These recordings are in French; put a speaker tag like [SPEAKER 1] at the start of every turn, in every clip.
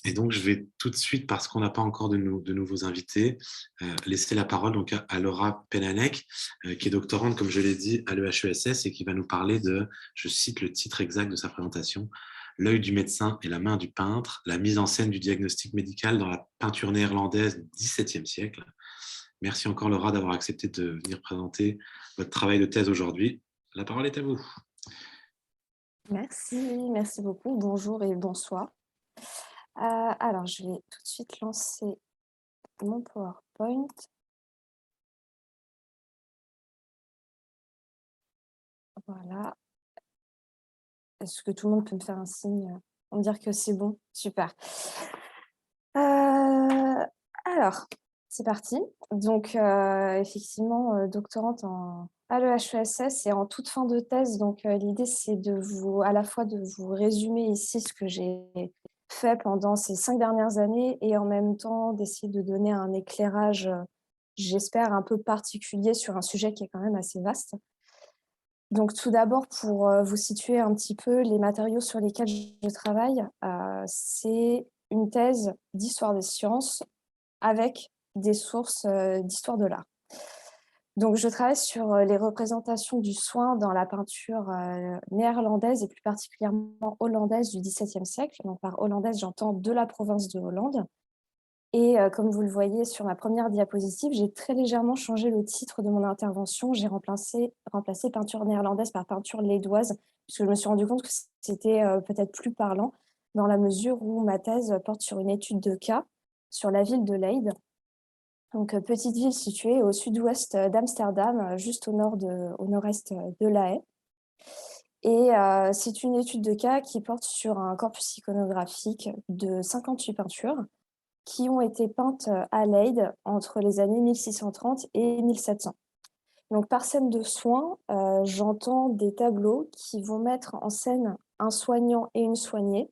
[SPEAKER 1] Et donc, je vais tout de suite, parce qu'on n'a pas encore de nouveaux invités, laisser la parole donc à Laura Penanek, qui est doctorante, comme je l'ai dit, à l'EHESS et qui va nous parler de, je cite le titre exact de sa présentation, L'œil du médecin et la main du peintre, la mise en scène du diagnostic médical dans la peinture néerlandaise du XVIIe siècle. Merci encore, Laura, d'avoir accepté de venir présenter votre travail de thèse aujourd'hui. La parole est à vous.
[SPEAKER 2] Merci beaucoup. Bonjour et bonsoir. Alors, je vais tout de suite lancer mon PowerPoint. Voilà. Est-ce que tout le monde peut me faire un signe pour me dire que c'est bon? Super. Alors, c'est parti. Donc, effectivement, doctorante à l'EHESS et en toute fin de thèse. Donc, l'idée, c'est à la fois de vous résumer ici ce que j'ai fait pendant ces 5 dernières années et en même temps d'essayer de donner un éclairage, j'espère, un peu particulier sur un sujet qui est quand même assez vaste. Donc, tout d'abord, pour vous situer un petit peu les matériaux sur lesquels je travaille, c'est une thèse d'histoire des sciences avec des sources d'histoire de l'art. Donc, je travaille sur les représentations du soin dans la peinture néerlandaise et plus particulièrement hollandaise du XVIIe siècle. Donc, par hollandaise, j'entends de la province de Hollande. Et comme vous le voyez sur ma première diapositive, j'ai très légèrement changé le titre de mon intervention. J'ai remplacé peinture néerlandaise par peinture lédoise, puisque je me suis rendu compte que c'était peut-être plus parlant, dans la mesure où ma thèse porte sur une étude de cas sur la ville de Leyde. Donc, petite ville située au sud-ouest d'Amsterdam, juste au nord-est de La Haye. Et c'est une étude de cas qui porte sur un corpus iconographique de 58 peintures qui ont été peintes à Leyde entre les années 1630 et 1700. Donc, par scène de soins, j'entends des tableaux qui vont mettre en scène un soignant et une soignée,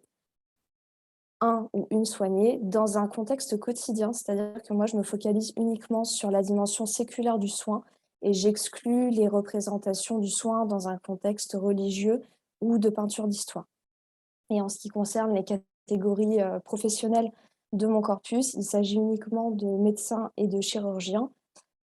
[SPEAKER 2] un ou une soignée, dans un contexte quotidien. C'est-à-dire que moi, je me focalise uniquement sur la dimension séculaire du soin et j'exclus les représentations du soin dans un contexte religieux ou de peinture d'histoire. Et en ce qui concerne les catégories professionnelles de mon corpus, il s'agit uniquement de médecins et de chirurgiens.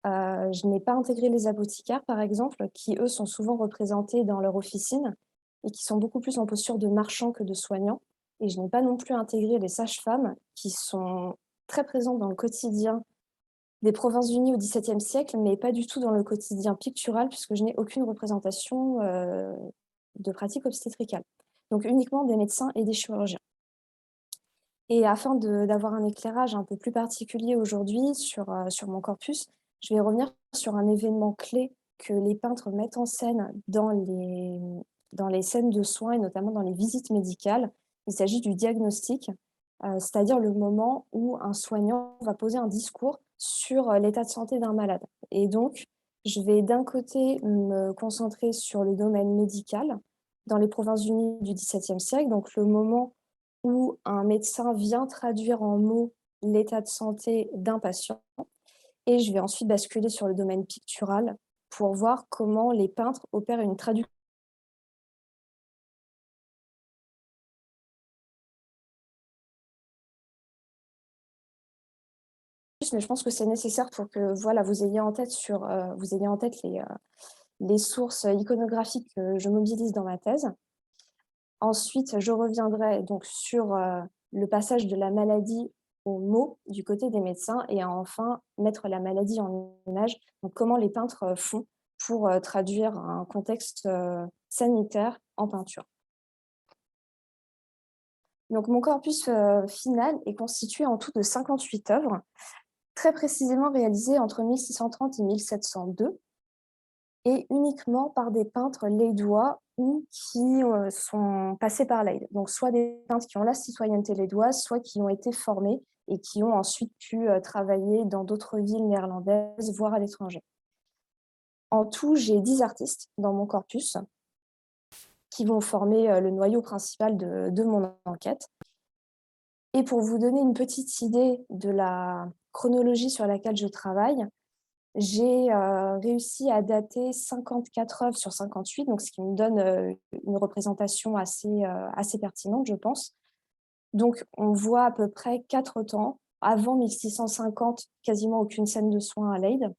[SPEAKER 2] Je n'ai pas intégré les apothicaires, par exemple, qui, eux, sont souvent représentés dans leur officine et qui sont beaucoup plus en posture de marchands que de soignants. Et je n'ai pas non plus intégré les sages-femmes, qui sont très présentes dans le quotidien des Provinces-Unies au XVIIe siècle, mais pas du tout dans le quotidien pictural, puisque je n'ai aucune représentation de pratique obstétricale. Donc uniquement des médecins et des chirurgiens. Et afin d'avoir un éclairage un peu plus particulier aujourd'hui sur mon corpus, je vais revenir sur un événement clé que les peintres mettent en scène dans les scènes de soins et notamment dans les visites médicales. Il s'agit du diagnostic, c'est-à-dire le moment où un soignant va poser un discours sur l'état de santé d'un malade. Et donc, je vais d'un côté me concentrer sur le domaine médical dans les Provinces-Unies du XVIIe siècle, donc le moment où un médecin vient traduire en mots l'état de santé d'un patient. Et je vais ensuite basculer sur le domaine pictural pour voir comment les peintres opèrent une traduction. Mais je pense que c'est nécessaire pour que voilà, vous ayez en tête, les sources iconographiques que je mobilise dans ma thèse. Ensuite, je reviendrai donc sur le passage de la maladie aux mots du côté des médecins et enfin mettre la maladie en image. Donc, comment les peintres font pour traduire un contexte sanitaire en peinture. Donc, mon corpus final est constitué en tout de 58 œuvres, très précisément réalisées entre 1630 et 1702, et uniquement par des peintres leydois ou qui sont passés par Leyde. Donc, soit des peintres qui ont la citoyenneté leydoise, soit qui ont été formés et qui ont ensuite pu travailler dans d'autres villes néerlandaises, voire à l'étranger. En tout, j'ai 10 artistes dans mon corpus qui vont former le noyau principal de mon enquête. Et pour vous donner une petite idée de la chronologie sur laquelle je travaille, j'ai réussi à dater 54 œuvres sur 58, donc ce qui me donne une représentation assez pertinente, je pense. Donc, on voit à peu près 4 temps. Avant 1650, quasiment aucune scène de soins à Leyde.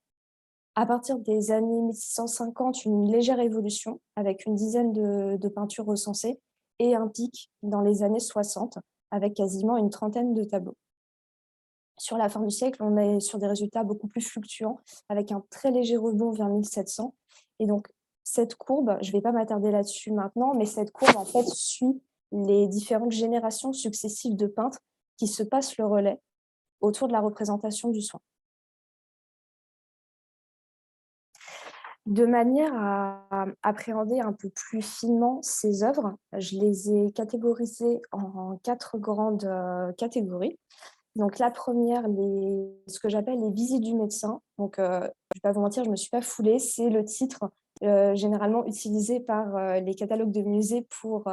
[SPEAKER 2] À partir des années 1650, une légère évolution avec une dizaine de peintures recensées et un pic dans les années 60 avec quasiment une trentaine de tableaux. Sur la fin du siècle, on est sur des résultats beaucoup plus fluctuants avec un très léger rebond vers 1700. Et donc, cette courbe, je ne vais pas m'attarder là-dessus maintenant, mais cette courbe, en fait, suit les différentes générations successives de peintres qui se passent le relais autour de la représentation du soin. De manière à appréhender un peu plus finement ces œuvres, je les ai catégorisées en 4 grandes catégories. Donc la première, ce que j'appelle les visites du médecin. Donc, je ne vais pas vous mentir, je ne me suis pas foulée. C'est le titre généralement utilisé par les catalogues de musées pour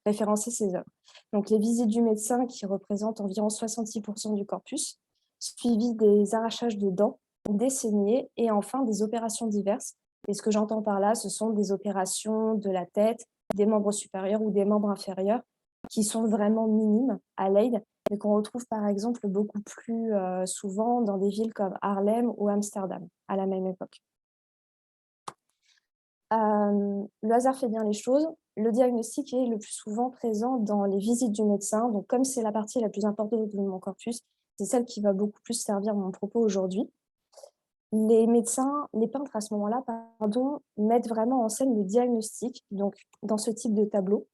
[SPEAKER 2] référencer ces œuvres. Donc les visites du médecin qui représentent environ 66% du corpus, suivi des arrachages de dents, des saignées et enfin des opérations diverses. Et ce que j'entends par là, ce sont des opérations de la tête, des membres supérieurs ou des membres inférieurs qui sont vraiment minimes à Leyde, mais qu'on retrouve par exemple beaucoup plus souvent dans des villes comme Haarlem ou Amsterdam à la même époque. Le hasard fait bien les choses. Le diagnostic est le plus souvent présent dans les visites du médecin. Donc, comme c'est la partie la plus importante de mon corpus, c'est celle qui va beaucoup plus servir mon propos aujourd'hui. Les médecins, les peintres à ce moment-là, mettent vraiment en scène le diagnostic. Donc, dans ce type de tableau,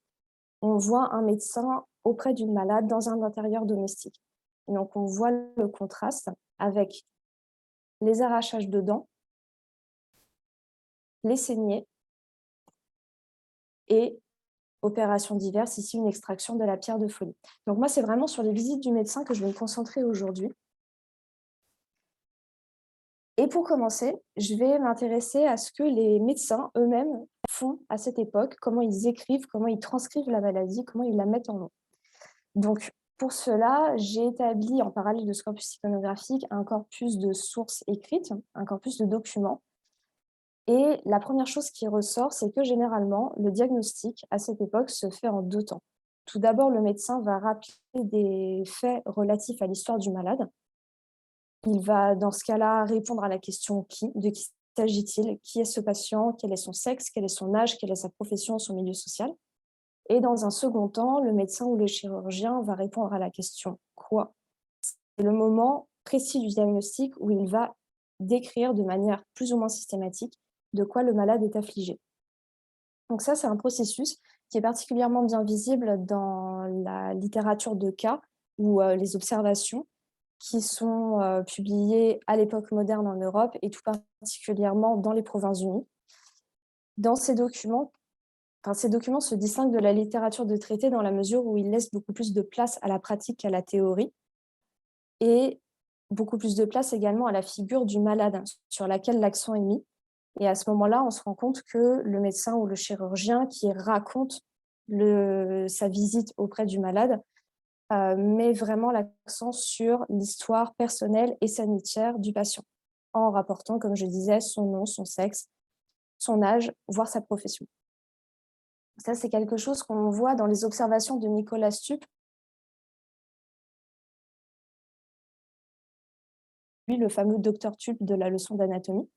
[SPEAKER 2] on voit un médecin auprès d'une malade dans un intérieur domestique. Et donc, on voit le contraste avec les arrachages de dents, les saignées et opérations diverses, ici une extraction de la pierre de folie. Donc moi, c'est vraiment sur les visites du médecin que je vais me concentrer aujourd'hui. Et pour commencer, je vais m'intéresser à ce que les médecins eux-mêmes font à cette époque, comment ils écrivent, comment ils transcrivent la maladie, comment ils la mettent en mots. Donc, pour cela, j'ai établi en parallèle de ce corpus iconographique un corpus de sources écrites, un corpus de documents. Et la première chose qui ressort, c'est que généralement, le diagnostic à cette époque se fait en 2 temps. Tout d'abord, le médecin va rappeler des faits relatifs à l'histoire du malade. Il va, dans ce cas-là, répondre à la question qui, de qui s'agit-il, qui est ce patient, quel est son sexe, quel est son âge, quelle est sa profession, son milieu social. Et dans un second temps, le médecin ou le chirurgien va répondre à la question quoi. C'est le moment précis du diagnostic où il va décrire de manière plus ou moins systématique de quoi le malade est affligé. Donc ça, c'est un processus qui est particulièrement bien visible dans la littérature de cas ou les observations qui sont publiées à l'époque moderne en Europe et tout particulièrement dans les Provinces-Unies. Dans ces documents, ces documents se distinguent de la littérature de traité dans la mesure où ils laissent beaucoup plus de place à la pratique qu'à la théorie et beaucoup plus de place également à la figure du malade sur laquelle l'accent est mis. Et à ce moment-là, on se rend compte que le médecin ou le chirurgien qui raconte sa visite auprès du malade met vraiment l'accent sur l'histoire personnelle et sanitaire du patient, en rapportant, comme je disais, son nom, son sexe, son âge, voire sa profession. Ça, c'est quelque chose qu'on voit dans les observations de Nicolas Stupp, lui, le fameux docteur Tup de la leçon d'anatomie.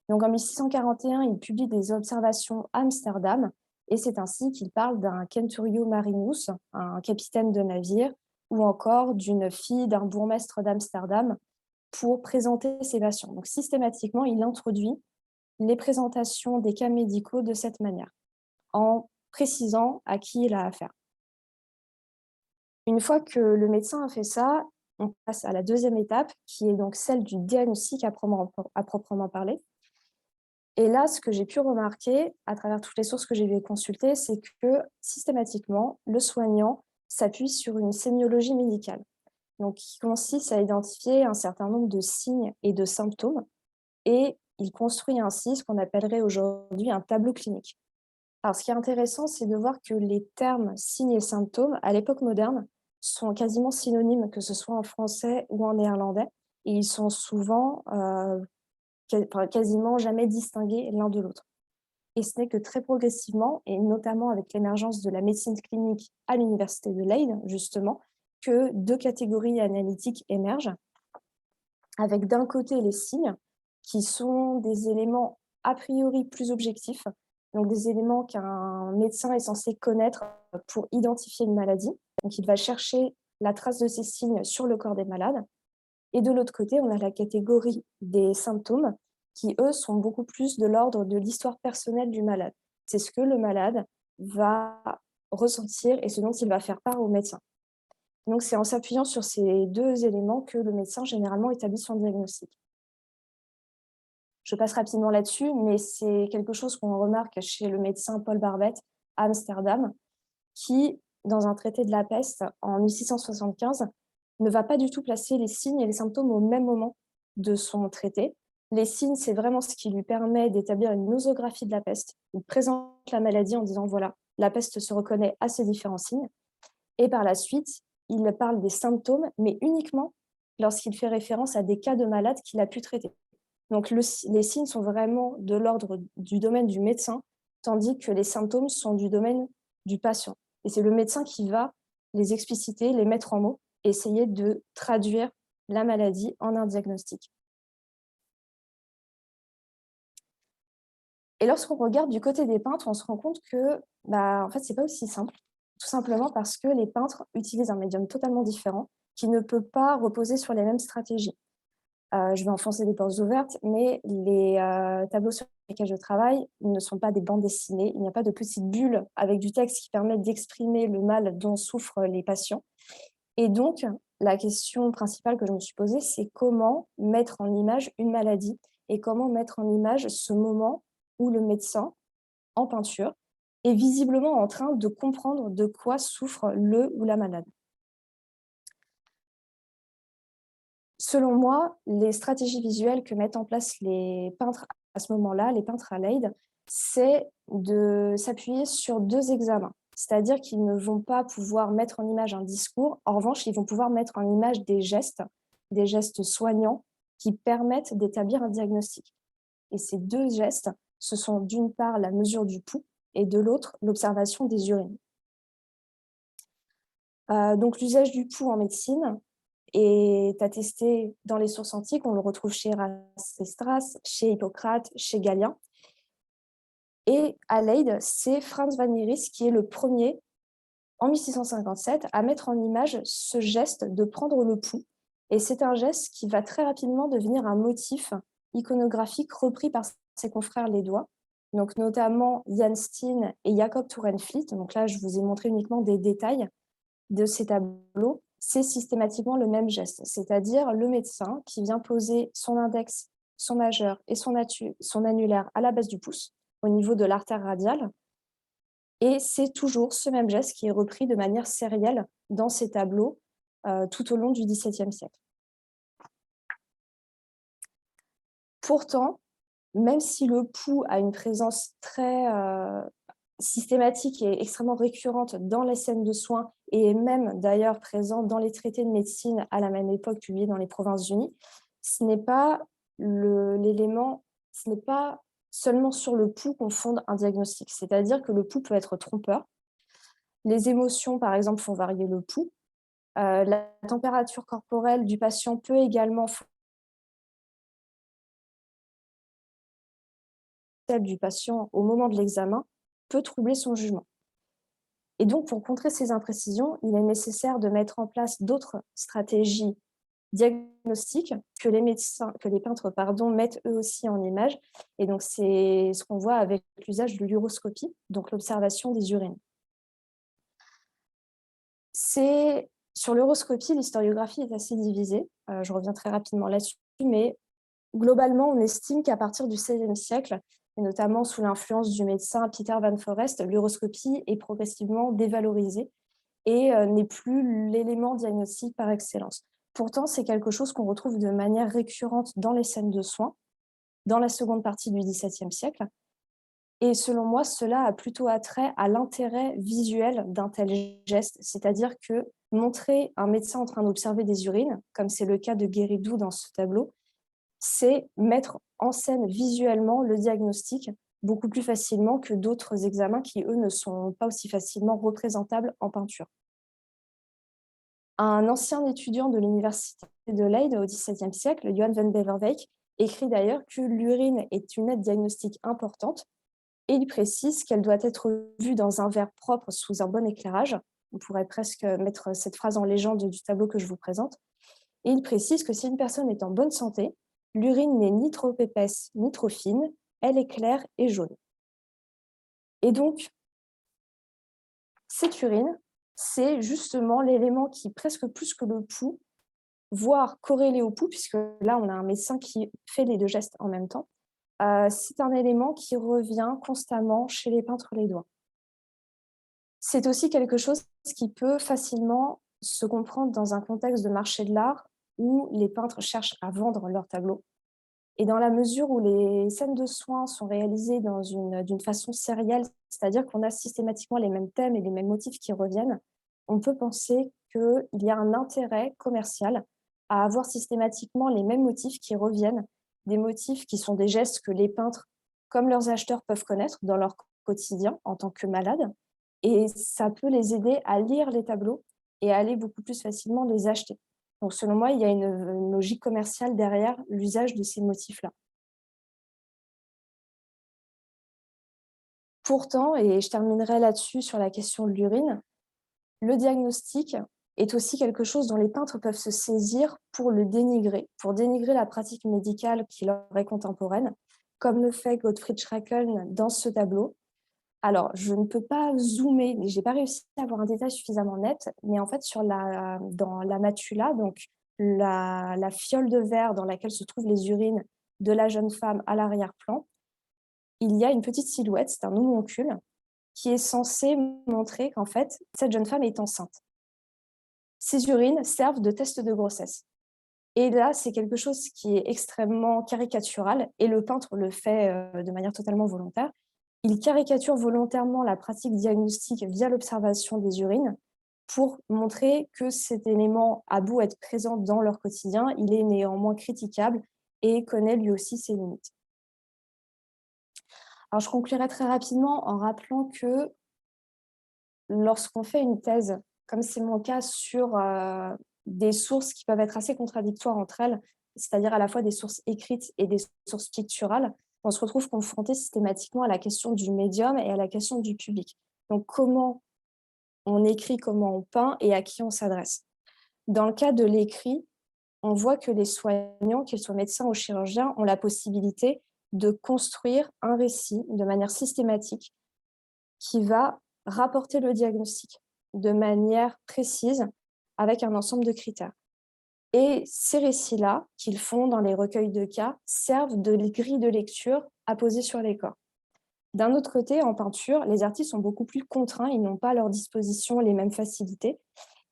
[SPEAKER 2] Donc en 1641, il publie des observations à Amsterdam, et c'est ainsi qu'il parle d'un centurio marinus, un capitaine de navire, ou encore d'une fille d'un bourgmestre d'Amsterdam, pour présenter ses patients. Donc systématiquement, il introduit les présentations des cas médicaux de cette manière, en précisant à qui il a affaire. Une fois que le médecin a fait ça, on passe à la deuxième étape, qui est donc celle du diagnostic à proprement parler. Et là, ce que j'ai pu remarquer à travers toutes les sources que j'ai consultées, c'est que systématiquement, le soignant s'appuie sur une sémiologie médicale, donc qui consiste à identifier un certain nombre de signes et de symptômes, et il construit ainsi ce qu'on appellerait aujourd'hui un tableau clinique. Alors, ce qui est intéressant, c'est de voir que les termes signes et symptômes, à l'époque moderne, sont quasiment synonymes, que ce soit en français ou en néerlandais, et ils sont souvent quasiment jamais distingués l'un de l'autre. Et ce n'est que très progressivement, et notamment avec l'émergence de la médecine clinique à l'université de Leyde, justement, que deux catégories analytiques émergent, avec d'un côté les signes, qui sont des éléments a priori plus objectifs, donc des éléments qu'un médecin est censé connaître pour identifier une maladie. Donc il va chercher la trace de ces signes sur le corps des malades. Et de l'autre côté, on a la catégorie des symptômes qui, eux, sont beaucoup plus de l'ordre de l'histoire personnelle du malade. C'est ce que le malade va ressentir et ce dont il va faire part au médecin. Donc, c'est en s'appuyant sur ces deux éléments que le médecin, généralement, établit son diagnostic. Je passe rapidement là-dessus, mais c'est quelque chose qu'on remarque chez le médecin Paul Barbet à Amsterdam, qui, dans un traité de la peste en 1675, ne va pas du tout placer les signes et les symptômes au même moment de son traité. Les signes, c'est vraiment ce qui lui permet d'établir une nosographie de la peste. Il présente la maladie en disant, voilà, la peste se reconnaît à ces différents signes. Et par la suite, il parle des symptômes, mais uniquement lorsqu'il fait référence à des cas de malades qu'il a pu traiter. Donc les signes sont vraiment de l'ordre du domaine du médecin, tandis que les symptômes sont du domaine du patient. Et c'est le médecin qui va les expliciter, les mettre en mots, et essayer de traduire la maladie en un diagnostic. Et lorsqu'on regarde du côté des peintres, on se rend compte que en fait, c'est pas aussi simple, tout simplement parce que les peintres utilisent un médium totalement différent qui ne peut pas reposer sur les mêmes stratégies. Je vais enfoncer des portes ouvertes, mais les tableaux sur lesquels je travaille ne sont pas des bandes dessinées. Il n'y a pas de petites bulles avec du texte qui permettent d'exprimer le mal dont souffrent les patients. Et donc, la question principale que je me suis posée, c'est comment mettre en image une maladie et comment mettre en image ce moment où le médecin, en peinture, est visiblement en train de comprendre de quoi souffre le ou la malade. Selon moi, les stratégies visuelles que mettent en place les peintres à ce moment-là, les peintres à Leyde, c'est de s'appuyer sur deux examens. C'est-à-dire qu'ils ne vont pas pouvoir mettre en image un discours. En revanche, ils vont pouvoir mettre en image des gestes soignants qui permettent d'établir un diagnostic. Et ces deux gestes, ce sont d'une part la mesure du pouls et de l'autre l'observation des urines. Donc l'usage du pouls en médecine est attesté dans les sources antiques. On le retrouve chez Erastes, chez Hippocrate, chez Galien. Et à Leyde, c'est Frans van Mieris qui est le premier, en 1657, à mettre en image ce geste de prendre le pouls. Et c'est un geste qui va très rapidement devenir un motif iconographique repris par ses confrères lédois, donc notamment Jan Steen et Jacob Toerenvliet. Donc là, je vous ai montré uniquement des détails de ces tableaux. C'est systématiquement le même geste, c'est-à-dire le médecin qui vient poser son index, son majeur et son annulaire à la base du pouce, au niveau de l'artère radiale. Et c'est toujours ce même geste qui est repris de manière sérielle dans ces tableaux tout au long du XVIIe siècle. Pourtant, même si le pouls a une présence très systématique et extrêmement récurrente dans les scènes de soins et est même d'ailleurs présent dans les traités de médecine à la même époque publiés dans les Provinces-Unies, ce n'est pas l'élément, ce n'est pas seulement sur le pouls qu'on fonde un diagnostic. C'est-à-dire que le pouls peut être trompeur. Les émotions, par exemple, font varier le pouls. La température corporelle du patient peut également celle du patient au moment de l'examen peut troubler son jugement. Et donc, pour contrer ces imprécisions, il est nécessaire de mettre en place d'autres stratégies diagnostiques que les peintres mettent eux aussi en image. Et donc, c'est ce qu'on voit avec l'usage de l'uroscopie, donc l'observation des urines. Sur l'uroscopie, l'historiographie est assez divisée. Je reviens très rapidement là-dessus, mais globalement, on estime qu'à partir du XVIe siècle, et notamment sous l'influence du médecin Peter Van Forest, l'uroscopie est progressivement dévalorisée et n'est plus l'élément diagnostique par excellence. Pourtant, c'est quelque chose qu'on retrouve de manière récurrente dans les scènes de soins, dans la seconde partie du XVIIe siècle. Et selon moi, cela a plutôt attrait à l'intérêt visuel d'un tel geste, c'est-à-dire que montrer un médecin en train d'observer des urines, comme c'est le cas de Guéridou dans ce tableau, c'est mettre en scène visuellement le diagnostic beaucoup plus facilement que d'autres examens qui, eux, ne sont pas aussi facilement représentables en peinture. Un ancien étudiant de l'université de Leyde au XVIIe siècle, Johan van Beverwijk, écrit d'ailleurs que l'urine est une aide diagnostique importante et il précise qu'elle doit être vue dans un verre propre sous un bon éclairage. On pourrait presque mettre cette phrase en légende du tableau que je vous présente. Et il précise que si une personne est en bonne santé, l'urine n'est ni trop épaisse ni trop fine, elle est claire et jaune. Et donc, cette urine, c'est justement l'élément qui, presque plus que le pouls, voire corrélé au pouls, puisque là, on a un médecin qui fait les deux gestes en même temps, c'est un élément qui revient constamment chez les peintres lédois. C'est aussi quelque chose qui peut facilement se comprendre dans un contexte de marché de l'art où les peintres cherchent à vendre leurs tableaux. Et dans la mesure où les scènes de soins sont réalisées d'une façon sérielle, c'est-à-dire qu'on a systématiquement les mêmes thèmes et les mêmes motifs qui reviennent, on peut penser qu'il y a un intérêt commercial à avoir systématiquement les mêmes motifs qui reviennent, des motifs qui sont des gestes que les peintres, comme leurs acheteurs, peuvent connaître dans leur quotidien en tant que malades. Et ça peut les aider à lire les tableaux et à aller beaucoup plus facilement les acheter. Donc, selon moi, il y a une logique commerciale derrière l'usage de ces motifs-là. Pourtant, et je terminerai là-dessus sur la question de l'urine, le diagnostic est aussi quelque chose dont les peintres peuvent se saisir pour dénigrer la pratique médicale qui leur est contemporaine, comme le fait Gottfried Schrecken dans ce tableau. Alors, je ne peux pas zoomer, je n'ai pas réussi à avoir un détail suffisamment net, mais en fait, dans la matula, donc la fiole de verre dans laquelle se trouvent les urines de la jeune femme à l'arrière-plan, il y a une petite silhouette, c'est un homoncule, qui est censé montrer qu'en fait, cette jeune femme est enceinte. Ces urines servent de test de grossesse. Et là, c'est quelque chose qui est extrêmement caricatural, et le peintre le fait de manière totalement volontaire. Il caricature volontairement la pratique diagnostique via l'observation des urines pour montrer que cet élément a beau être présent dans leur quotidien, il est néanmoins critiquable et connaît lui aussi ses limites. Alors, je conclurai très rapidement en rappelant que lorsqu'on fait une thèse, comme c'est mon cas, sur des sources qui peuvent être assez contradictoires entre elles, c'est-à-dire à la fois des sources écrites et des sources picturales, on se retrouve confronté systématiquement à la question du médium et à la question du public. Donc, comment on écrit, comment on peint et à qui on s'adresse. Dans le cas de l'écrit, on voit que les soignants, qu'ils soient médecins ou chirurgiens, ont la possibilité de construire un récit de manière systématique qui va rapporter le diagnostic de manière précise avec un ensemble de critères. Et ces récits-là, qu'ils font dans les recueils de cas, servent de grille de lecture à poser sur les corps. D'un autre côté, en peinture, les artistes sont beaucoup plus contraints, ils n'ont pas à leur disposition les mêmes facilités,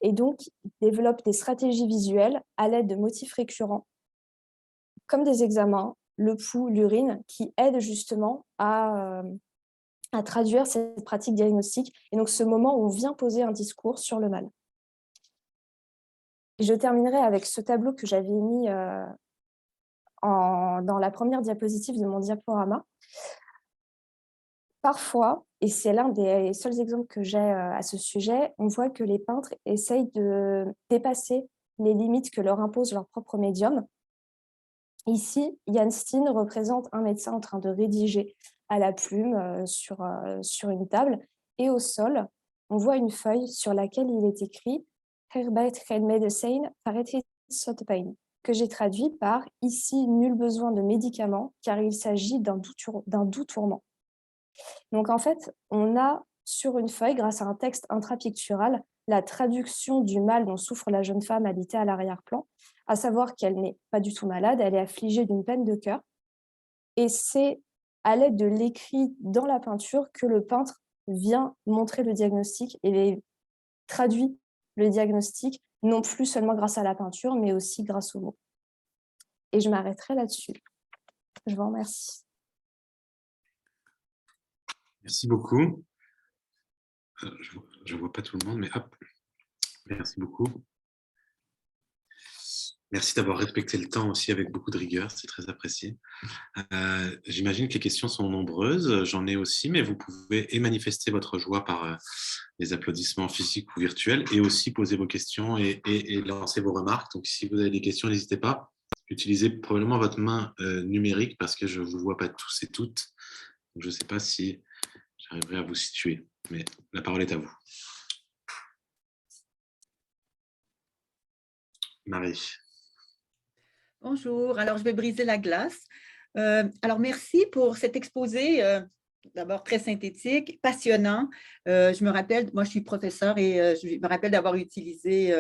[SPEAKER 2] et donc ils développent des stratégies visuelles à l'aide de motifs récurrents, comme des examens, le pouls, l'urine, qui aident justement à traduire cette pratique diagnostique, et donc ce moment où on vient poser un discours sur le mal. Je terminerai avec ce tableau que j'avais mis dans la première diapositive de mon diaporama. Parfois, et c'est l'un des seuls exemples que j'ai à ce sujet, on voit que les peintres essayent de dépasser les limites que leur impose leur propre médium. Ici, Jan Steen représente un médecin en train de rédiger à la plume sur une table, et au sol, on voit une feuille sur laquelle il est écrit « Herbert geen medicijn, paret sotte pijn », que j'ai traduit par « Ici, nul besoin de médicaments, car il s'agit d'un doux tourment ». Donc en fait, on a sur une feuille, grâce à un texte intrapictural, la traduction du mal dont souffre la jeune femme habitée à l'arrière-plan, à savoir qu'elle n'est pas du tout malade, elle est affligée d'une peine de cœur. Et c'est à l'aide de l'écrit dans la peinture que le peintre vient montrer le diagnostic et traduit le diagnostic, non plus seulement grâce à la peinture, mais aussi grâce aux mots. Et je m'arrêterai là-dessus. Je vous remercie.
[SPEAKER 1] Merci beaucoup. Je ne vois pas tout le monde, mais hop, merci beaucoup. Merci d'avoir respecté le temps aussi avec beaucoup de rigueur, c'est très apprécié. J'imagine que les questions sont nombreuses, j'en ai aussi, mais vous pouvez et manifester votre joie par des applaudissements physiques ou virtuels, et aussi poser vos questions et lancer vos remarques. Donc, si vous avez des questions, n'hésitez pas. Utilisez probablement votre main numérique parce que je ne vous vois pas tous et toutes. Donc, je ne sais pas si j'arriverai à vous situer, mais la parole est à vous. Marie.
[SPEAKER 3] Bonjour, alors je vais briser la glace. Alors merci pour cet exposé, d'abord très synthétique, passionnant. Je me rappelle, moi je suis professeure et je me rappelle d'avoir utilisé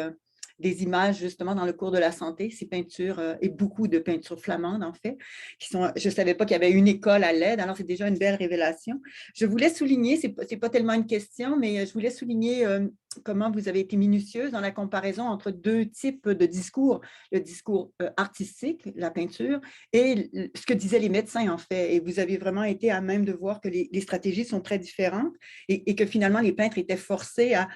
[SPEAKER 3] des images justement dans le cours de la santé, ces peintures et beaucoup de peintures flamandes en fait, je ne savais pas qu'il y avait une école à l'aide, alors c'est déjà une belle révélation. Je voulais souligner, ce n'est pas tellement une question, mais je voulais souligner comment vous avez été minutieuse dans la comparaison entre deux types de discours, le discours artistique, la peinture, et ce que disaient les médecins en fait. Et vous avez vraiment été à même de voir que les stratégies sont très différentes et que finalement les peintres étaient forcés à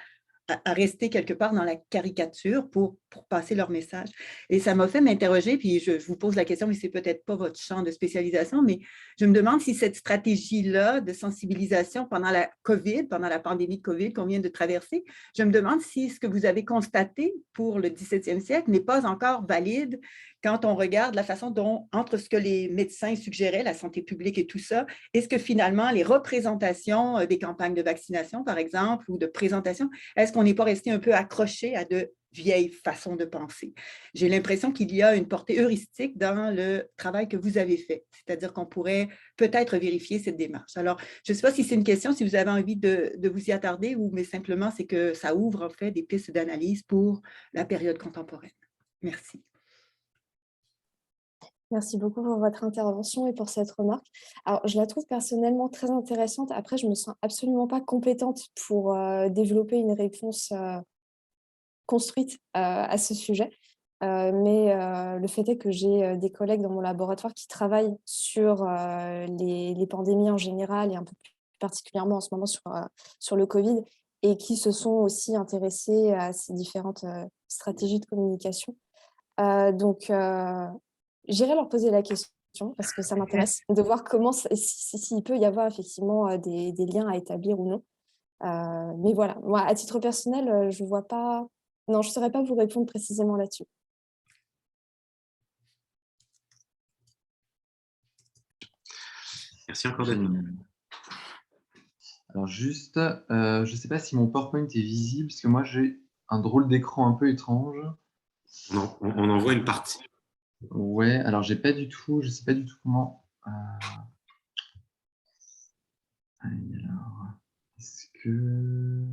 [SPEAKER 3] rester quelque part dans la caricature pour passer leur message. Et ça m'a fait m'interroger, puis je vous pose la question, mais ce n'est peut-être pas votre champ de spécialisation, mais je me demande si cette stratégie-là de sensibilisation pendant la COVID, pendant la pandémie de COVID qu'on vient de traverser, je me demande si ce que vous avez constaté pour le 17e siècle n'est pas encore valide quand on regarde la façon dont, entre ce que les médecins suggéraient, la santé publique et tout ça, est-ce que finalement les représentations des campagnes de vaccination, par exemple, ou de présentation, est-ce qu'on n'est pas resté un peu accroché à de vieilles façons de penser? J'ai l'impression qu'il y a une portée heuristique dans le travail que vous avez fait, c'est-à-dire qu'on pourrait peut-être vérifier cette démarche. Alors, je ne sais pas si c'est une question, si vous avez envie de vous y attarder, ou mais simplement c'est que ça ouvre en fait des pistes d'analyse pour la période contemporaine. Merci.
[SPEAKER 2] Merci beaucoup pour votre intervention et pour cette remarque. Alors, je la trouve personnellement très intéressante. Après, je ne me sens absolument pas compétente pour développer une réponse construite à ce sujet. Mais le fait est que j'ai des collègues dans mon laboratoire qui travaillent sur les pandémies en général et un peu plus particulièrement en ce moment sur le Covid et qui se sont aussi intéressés à ces différentes stratégies de communication. Donc, j'irai leur poser la question parce que ça m'intéresse de voir comment, s'il peut y avoir effectivement des liens à établir ou non. Mais voilà, moi, à titre personnel, je vois pas. Non, je ne saurais pas vous répondre précisément là-dessus.
[SPEAKER 1] Merci encore d'être venu.
[SPEAKER 4] Alors juste, je ne sais pas si mon PowerPoint est visible, parce que moi j'ai un drôle d'écran un peu étrange.
[SPEAKER 1] On en voit une partie.
[SPEAKER 4] Ouais, alors je ne sais pas du tout comment. Alors, est-ce que...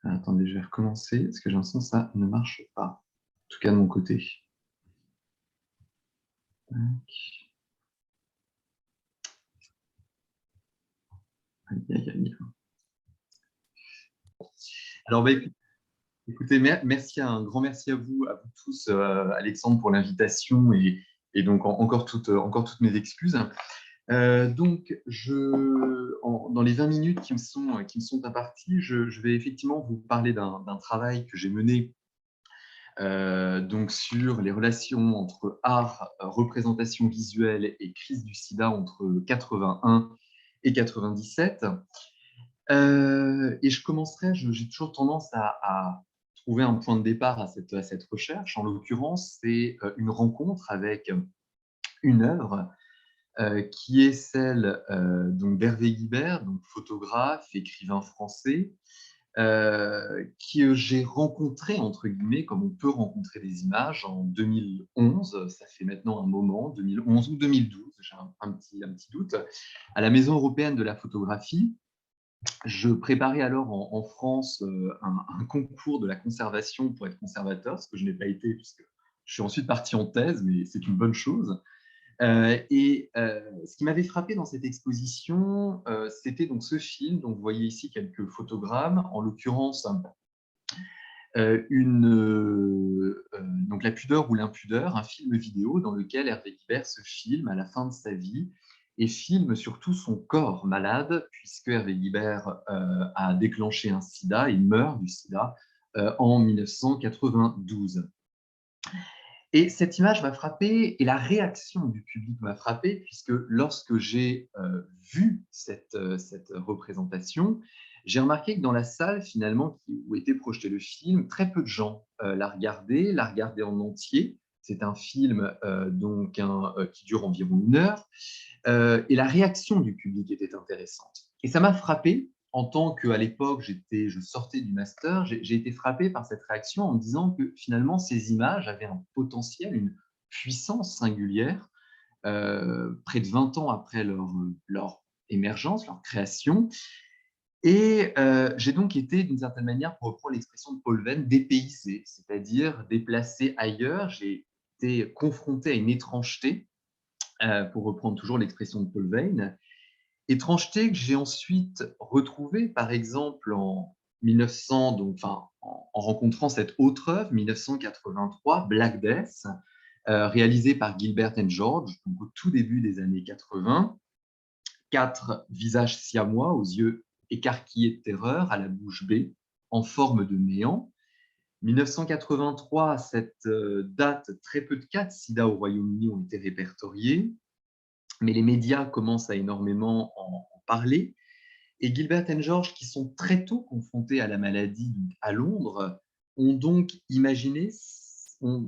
[SPEAKER 4] Ah, attendez, je vais recommencer, parce que j'ai l'impression que ça ne marche pas. En tout cas de mon côté. Tac. Aïe, aïe, aïe. Alors, écoutez, un grand merci à vous tous, Alexandre, pour l'invitation et donc encore toutes mes excuses. Donc, dans les 20 minutes qui me sont imparties, je vais effectivement vous parler d'un travail que j'ai mené donc sur les relations entre art, représentation visuelle et crise du sida entre 81 et 97. Et je commencerai, j'ai toujours tendance à trouver un point de départ à cette recherche. En l'occurrence, c'est une rencontre avec une œuvre qui est celle donc d'Hervé Guibert, donc photographe, écrivain français, que j'ai rencontré, entre guillemets, comme on peut rencontrer des images, en 2011, ça fait maintenant un moment, 2011 ou 2012, j'ai un petit doute, à la Maison européenne de la photographie. Je préparais alors en France un concours de la conservation pour être conservateur, ce que je n'ai pas été, puisque je suis ensuite parti en thèse, mais c'est une bonne chose. Ce qui m'avait frappé dans cette exposition, c'était donc ce film. Donc, vous voyez ici quelques photogrammes, en l'occurrence donc La pudeur ou l'impudeur, un film vidéo dans lequel Hervé Guibert se filme à la fin de sa vie et filme surtout son corps malade, puisque Hervé Guibert a déclenché un sida, il meurt du sida en 1992. Et cette image m'a frappé et la réaction du public m'a frappé, puisque lorsque j'ai vu cette représentation, j'ai remarqué que dans la salle, finalement, où était projeté le film, très peu de gens la regardaient en entier. C'est un film qui dure environ 1 heure, et la réaction du public était intéressante. Et ça m'a frappé en tant qu'à l'époque, je sortais du master, j'ai été frappé par cette réaction en me disant que finalement, ces images avaient un potentiel, une puissance singulière, près de 20 ans après leur émergence, leur création. Et j'ai donc été, d'une certaine manière, pour reprendre l'expression de Paul Venn, dépaysé, c'est-à-dire déplacé ailleurs. J'ai été confronté à une étrangeté, pour reprendre toujours l'expression de Paul Venn, étrangeté que j'ai ensuite retrouvée, par exemple, en 1900, en rencontrant cette autre œuvre, 1983, Black Death, réalisée par Gilbert and George, donc au tout début des années 80. 4 visages siamois aux yeux écarquillés de terreur, à la bouche bée, en forme de néant. 1983, à cette date, très peu de cas de sida au Royaume-Uni ont été répertoriés, mais les médias commencent à énormément en parler. Et Gilbert and George, qui sont très tôt confrontés à la maladie à Londres, ont donc imaginé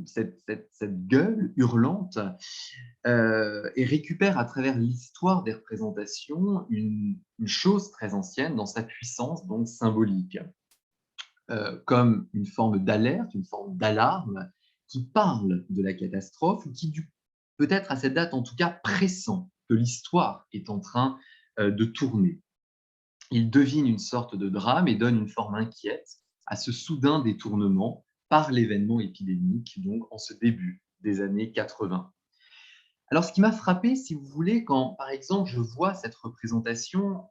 [SPEAKER 4] cette gueule hurlante, et récupèrent à travers l'histoire des représentations une chose très ancienne dans sa puissance donc symbolique, comme une forme d'alerte, une forme d'alarme qui parle de la catastrophe ou qui, peut-être à cette date en tout cas, pressent que l'histoire est en train de tourner. Il devine une sorte de drame et donne une forme inquiète à ce soudain détournement par l'événement épidémique, donc en ce début des années 80. Alors, ce qui m'a frappé, si vous voulez, quand, par exemple, je vois cette représentation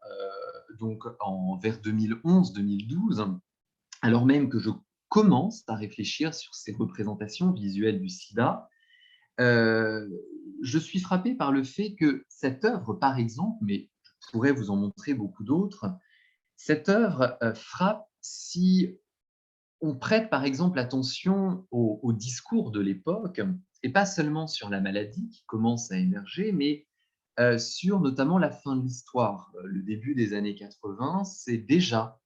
[SPEAKER 4] vers 2011-2012, alors même que je commence à réfléchir sur ces représentations visuelles du sida, je suis frappé par le fait que cette œuvre, par exemple, mais je pourrais vous en montrer beaucoup d'autres, cette œuvre frappe si on prête, par exemple, attention au discours de l'époque, et pas seulement sur la maladie qui commence à émerger, mais sur notamment la fin de l'histoire. Le début des années 80, c'est déjà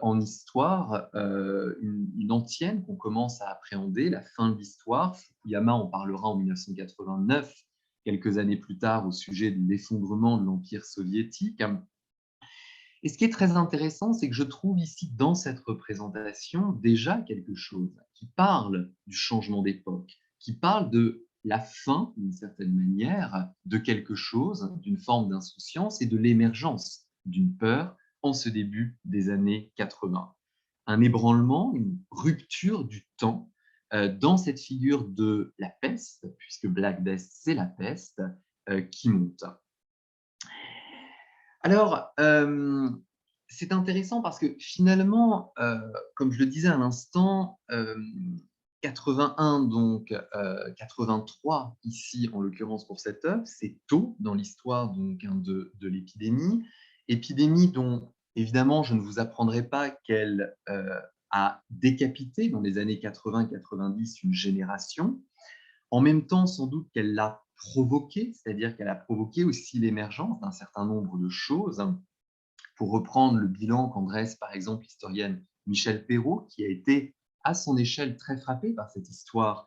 [SPEAKER 4] en histoire une antienne qu'on commence à appréhender, la fin de l'histoire. Fukuyama en parlera en 1989, quelques années plus tard, au sujet de l'effondrement de l'Empire soviétique. Et ce qui est très intéressant, c'est que je trouve ici, dans cette représentation, déjà quelque chose qui parle du changement d'époque, qui parle de la fin, d'une certaine manière, de quelque chose, d'une forme d'insouciance et de l'émergence d'une peur en ce début des années 80. Un ébranlement, une rupture du temps dans cette figure de la peste, puisque Black Death, c'est la peste, qui monte. Alors, c'est intéressant parce que finalement, comme je le disais à l'instant, 81, donc 83 ici, en l'occurrence pour cette œuvre, c'est tôt dans l'histoire de l'épidémie. Épidémie dont, évidemment, je ne vous apprendrai pas qu'elle a décapité dans les années 80-90 une génération. En même temps, sans doute qu'elle l'a provoqué, c'est-à-dire qu'elle a provoqué aussi l'émergence d'un certain nombre de choses. Pour reprendre le bilan qu'en dresse par exemple l'historienne Michèle Perrault, qui a été à son échelle très frappée par cette histoire,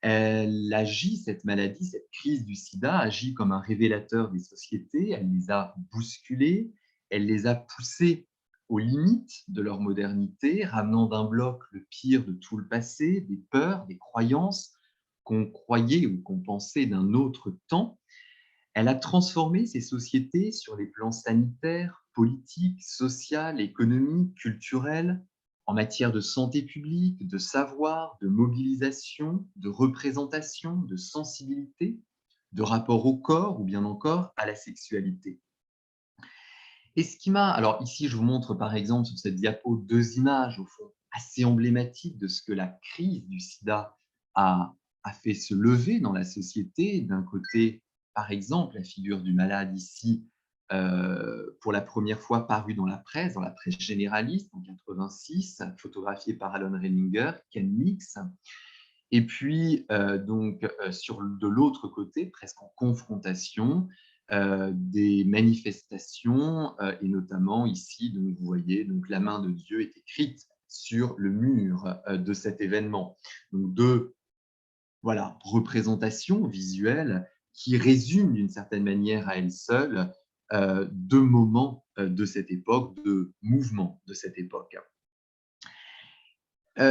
[SPEAKER 4] elle agit, cette maladie, cette crise du sida, agit comme un révélateur des sociétés, elle les a bousculées, elle les a poussées aux limites de leur modernité, ramenant d'un bloc le pire de tout le passé, des peurs, des croyances qu'on croyait ou qu'on pensait d'un autre temps. Elle a transformé ces sociétés sur les plans sanitaires, politiques, social, économique, culturel, en matière de santé publique, de savoir, de mobilisation, de représentation, de sensibilité, de rapport au corps ou bien encore à la sexualité. Et ce qui m'a… Alors ici, je vous montre par exemple sur cette diapo 2 images, au fond, assez emblématiques de ce que la crise du sida a fait se lever dans la société. D'un côté, par exemple, la figure du malade ici, pour la première fois paru dans la presse généraliste en 86, photographié par Alan Reininger, Ken Mix. Et puis, de l'autre côté, presque en confrontation, des manifestations, et notamment ici, donc, vous voyez, donc, la main de Dieu est écrite sur le mur de cet événement. Donc, deux représentations visuelles qui résument d'une certaine manière à elles seules deux moments de cette époque, deux mouvements de cette époque.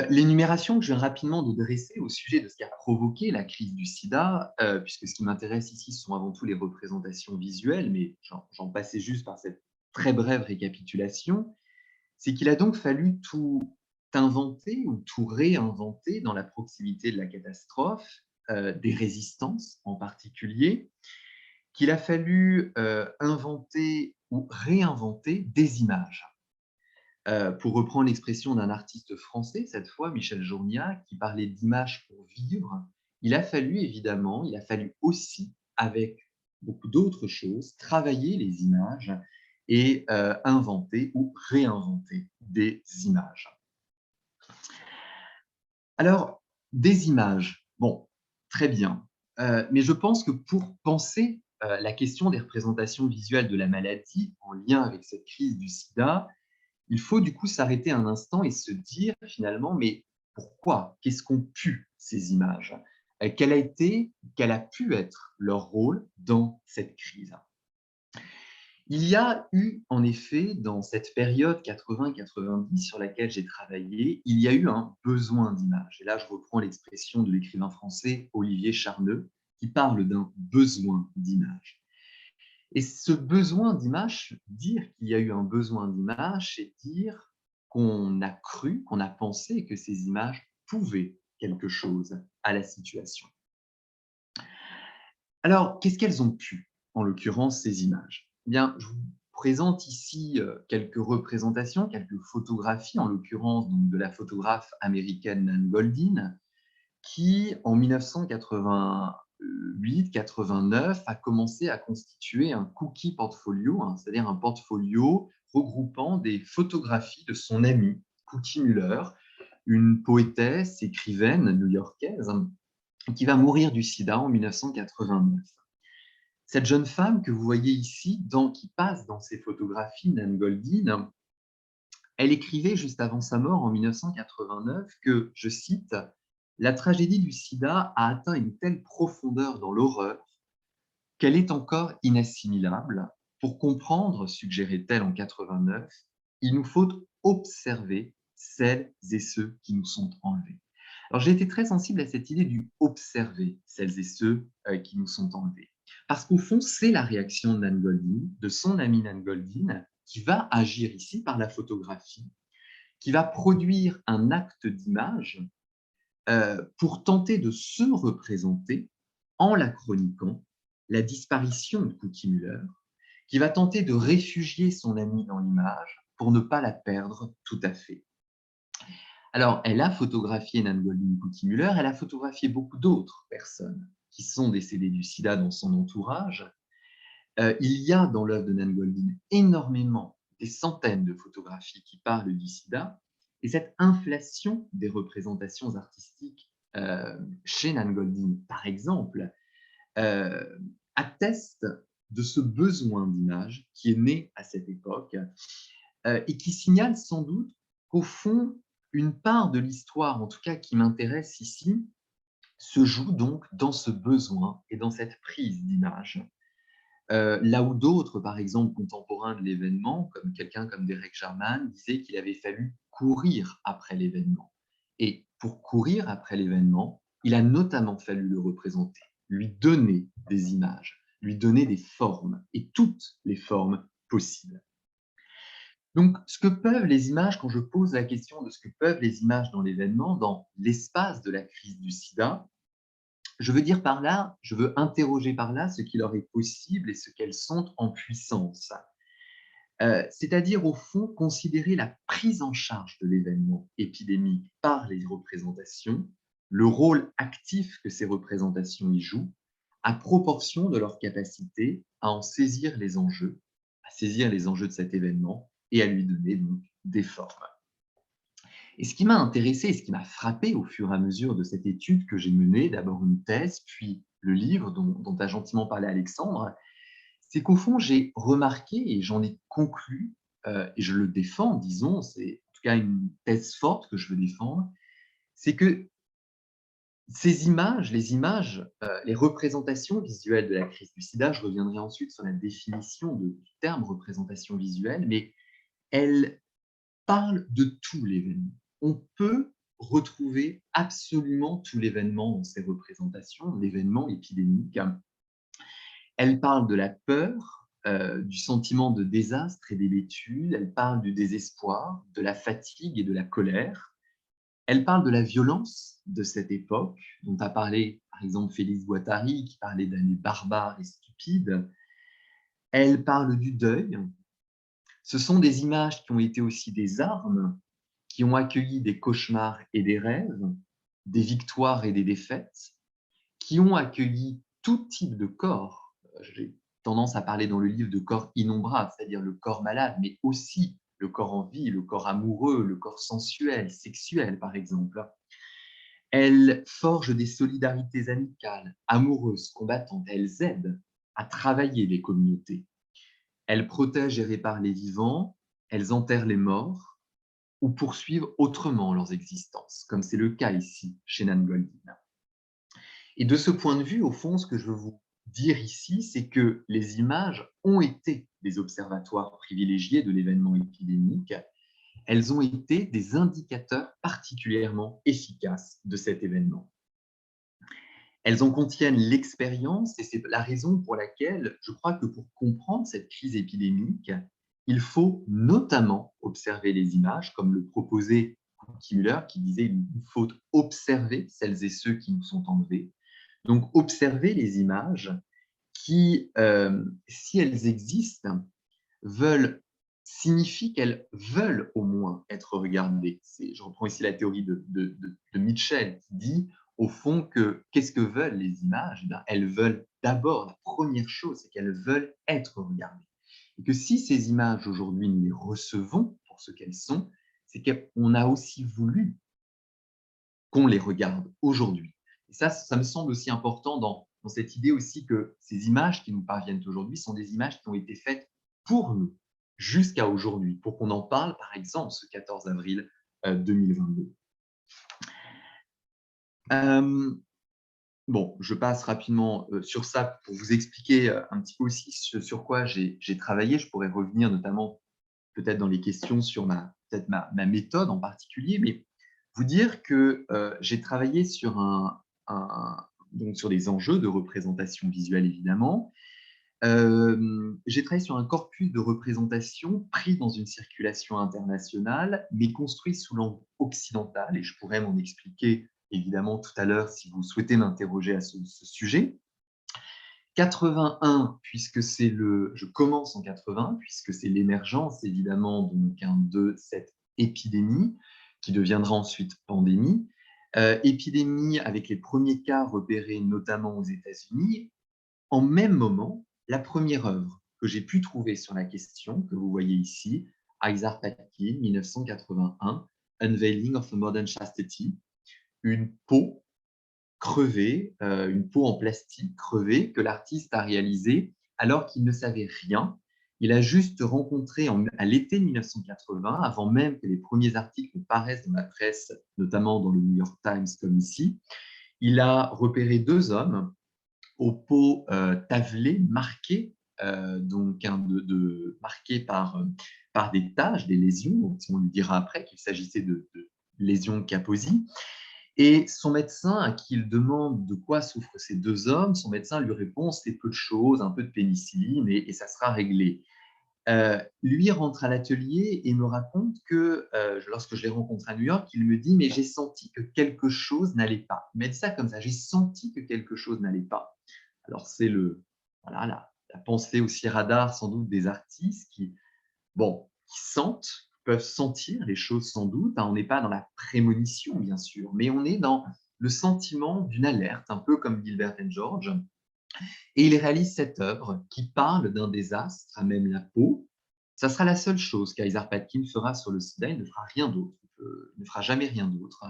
[SPEAKER 4] L'énumération que je viens rapidement de dresser au sujet de ce qui a provoqué la crise du sida, puisque ce qui m'intéresse ici, ce sont avant tout les représentations visuelles, mais j'en passais juste par cette très brève récapitulation, c'est qu'il a donc fallu tout inventer ou tout réinventer dans la proximité de la catastrophe, des résistances en particulier, qu'il a fallu inventer ou réinventer des images. Pour reprendre l'expression d'un artiste français, cette fois, Michel Journiac, qui parlait d'images pour vivre, il a fallu aussi, avec beaucoup d'autres choses, travailler les images et inventer ou réinventer des images. Alors, des images, bon, très bien, mais je pense que pour penser la question des représentations visuelles de la maladie en lien avec cette crise du sida, il faut du coup s'arrêter un instant et se dire finalement, mais pourquoi? Qu'est-ce qu'ont pu ces images? Quel a pu être leur rôle dans cette crise? Il y a eu en effet, dans cette période 80-90 sur laquelle j'ai travaillé, il y a eu un besoin d'image. Et là, je reprends l'expression de l'écrivain français Olivier Charneux, qui parle d'un besoin d'image. Et ce besoin d'image, dire qu'il y a eu un besoin d'image, c'est dire qu'on a cru, qu'on a pensé que ces images pouvaient quelque chose à la situation. Alors, qu'est-ce qu'elles ont pu, en l'occurrence, ces images? Eh bien, je vous présente ici quelques représentations, quelques photographies, en l'occurrence de la photographe américaine Nan Goldin, qui, en 1988-89, a commencé à constituer un cookie portfolio, c'est-à-dire un portfolio regroupant des photographies de son amie, Cookie Muller, une poétesse, écrivaine new-yorkaise, qui va mourir du sida en 1989. Cette jeune femme que vous voyez ici, qui passe dans ces photographies, Nan Goldin, elle écrivait juste avant sa mort en 1989 que, je cite, « La tragédie du sida a atteint une telle profondeur dans l'horreur qu'elle est encore inassimilable. Pour comprendre, suggérait-elle en 89, il nous faut observer celles et ceux qui nous sont enlevés. » Alors j'ai été très sensible à cette idée du « observer celles et ceux qui nous sont enlevés ». Parce qu'au fond, c'est la réaction de Nan Goldin, de son amie Nan Goldin, qui va agir ici par la photographie, qui va produire un acte d'image pour tenter de se représenter, en la chroniquant, la disparition de Cookie Muller, qui va tenter de réfugier son amie dans l'image pour ne pas la perdre tout à fait. Alors, elle a photographié Nan Goldin, Cookie Muller, elle a photographié beaucoup d'autres personnes qui sont décédées du sida dans son entourage. Il y a dans l'œuvre de Nan Goldin énormément, des centaines de photographies qui parlent du sida, et cette inflation des représentations artistiques chez Nan Goldin, par exemple, atteste de ce besoin d'image qui est né à cette époque et qui signale sans doute qu'au fond, une part de l'histoire, en tout cas qui m'intéresse ici, se joue donc dans ce besoin et dans cette prise d'image. Là où d'autres, par exemple contemporains de l'événement, comme quelqu'un comme Derek Jarman, disaient qu'il avait fallu courir après l'événement. Et pour courir après l'événement, il a notamment fallu le représenter, lui donner des images, lui donner des formes, et toutes les formes possibles. Donc, ce que peuvent les images, quand je pose la question de ce que peuvent les images dans l'événement, dans l'espace de la crise du sida, je veux interroger par là ce qui leur est possible et ce qu'elles sont en puissance. C'est-à-dire, au fond, considérer la prise en charge de l'événement épidémique par les représentations, le rôle actif que ces représentations y jouent, à proportion de leur capacité à en saisir les enjeux à saisir les enjeux de cet événement et à lui donner donc des formes. Et ce qui m'a intéressé, ce qui m'a frappé au fur et à mesure de cette étude que j'ai menée, d'abord une thèse, puis le livre dont a gentiment parlé Alexandre, c'est qu'au fond, j'ai remarqué et j'en ai conclu, et je le défends, disons, c'est en tout cas une thèse forte que je veux défendre, c'est que ces images, les représentations visuelles de la crise du sida, je reviendrai ensuite sur la définition du terme représentation visuelle, mais elles parlent de tout l'événement. On peut retrouver absolument tout l'événement dans ces représentations, l'événement épidémique. Elles parlent de la peur, du sentiment de désastre et d'hébétude, elles parlent du désespoir, de la fatigue et de la colère. Elle parle de la violence de cette époque, dont a parlé par exemple Félix Guattari, qui parlait d'années barbares et stupides. Elle parle du deuil. Ce sont des images qui ont été aussi des armes, qui ont accueilli des cauchemars et des rêves, des victoires et des défaites, qui ont accueilli tout type de corps. J'ai tendance à parler dans le livre de corps innombrables, c'est-à-dire le corps malade, mais aussi le corps en vie, le corps amoureux, le corps sensuel, sexuel, par exemple. Elle forge des solidarités amicales, amoureuses, combattantes. Elles aident à travailler les communautés. Elles protègent et réparent les vivants, elles enterrent les morts ou poursuivent autrement leurs existences, comme c'est le cas ici chez Nan Goldin. Et de ce point de vue, au fond, ce que je veux vous dire ici, c'est que les images ont été des observatoires privilégiés de l'événement épidémique. Elles ont été des indicateurs particulièrement efficaces de cet événement. Elles en contiennent l'expérience et c'est la raison pour laquelle je crois que pour comprendre cette crise épidémique, il faut notamment observer les images, comme le proposait Müller, qui disait qu'il faut observer celles et ceux qui nous sont enlevés. Donc, observer les images qui, si elles existent, signifie qu'elles veulent au moins être regardées. Je reprends ici la théorie de Mitchell qui dit au fond que qu'est-ce que veulent les images? Eh bien, elles veulent d'abord, la première chose, c'est qu'elles veulent être regardées. Et que si ces images aujourd'hui nous les recevons pour ce qu'elles sont, c'est qu'on a aussi voulu qu'on les regarde aujourd'hui. Et ça me semble aussi important dans cette idée aussi que ces images qui nous parviennent aujourd'hui sont des images qui ont été faites pour nous jusqu'à aujourd'hui, pour qu'on en parle, par exemple, ce 14 avril 2022. Bon, je passe rapidement sur ça pour vous expliquer un petit peu aussi sur quoi j'ai travaillé. Je pourrais revenir notamment peut-être dans les questions sur ma méthode en particulier, mais vous dire que j'ai travaillé sur donc sur des enjeux de représentation visuelle, évidemment. J'ai travaillé sur un corpus de représentation pris dans une circulation internationale, mais construit sous l'angle occidental, et je pourrais m'en expliquer évidemment tout à l'heure si vous souhaitez m'interroger à ce sujet. 81, puisque je commence en 80, puisque c'est l'émergence évidemment donc, de cette épidémie qui deviendra ensuite pandémie. Épidémie avec les premiers cas repérés notamment aux États-Unis. En même moment, la première œuvre que j'ai pu trouver sur la question, que vous voyez ici, Isaac Patkin, 1981, Unveiling of a Modern Chastity, une peau crevée, une peau en plastique crevée que l'artiste a réalisée alors qu'il ne savait rien. Il a juste rencontré à l'été 1980, avant même que les premiers articles paraissent dans la presse, notamment dans le New York Times comme ici, il a repéré deux hommes aux peaux tavelées, marquées, marquées par des taches, des lésions. On lui dira après qu'il s'agissait de lésions Kaposi. Et son médecin, à qui il demande de quoi souffrent ces deux hommes, son médecin lui répond c'est peu de choses, un peu de pénicilline et ça sera réglé. Lui rentre à l'atelier et me raconte que lorsque je l'ai rencontré à New York, il me dit mais j'ai senti que quelque chose n'allait pas. Il m'a dit ça comme ça, j'ai senti que quelque chose n'allait pas. Alors c'est la pensée aussi radar sans doute des artistes qui sentent, peuvent sentir les choses sans doute. On n'est pas dans la prémonition bien sûr, mais on est dans le sentiment d'une alerte, un peu comme Gilbert and George. Et il réalise cette œuvre qui parle d'un désastre à même la peau. Ça sera la seule chose qu'Isar-Patkin fera sur le sida, il ne fera rien d'autre, il ne fera jamais rien d'autre.